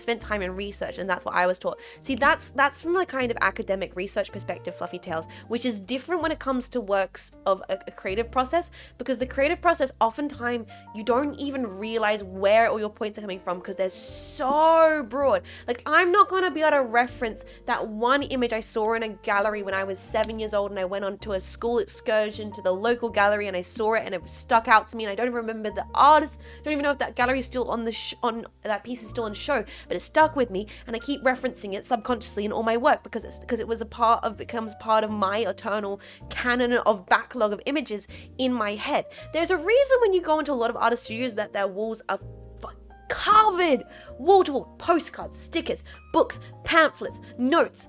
spent time in research, and that's what I was taught. See, that's from a kind of academic research perspective, Fluffy Tales, which is different when it comes to works of a creative process, because the creative process, oftentimes, you don't even realize where all your points are coming from because they're so broad. Like, I'm not going to be able to reference that one image I saw in a gallery when I was 7 years old, and I went on to a school excursion to the local gallery, and I saw it, and it stuck out to me, and I don't even remember the artist. Don't even know if that gallery is still on that piece is still on show, but it stuck with me, and I keep referencing it subconsciously in all my work because it becomes part of my eternal canon of backlog of images in my head. There's a reason when you go into a lot of artist studios that their walls are covered wall to wall postcards, stickers, books, pamphlets, notes,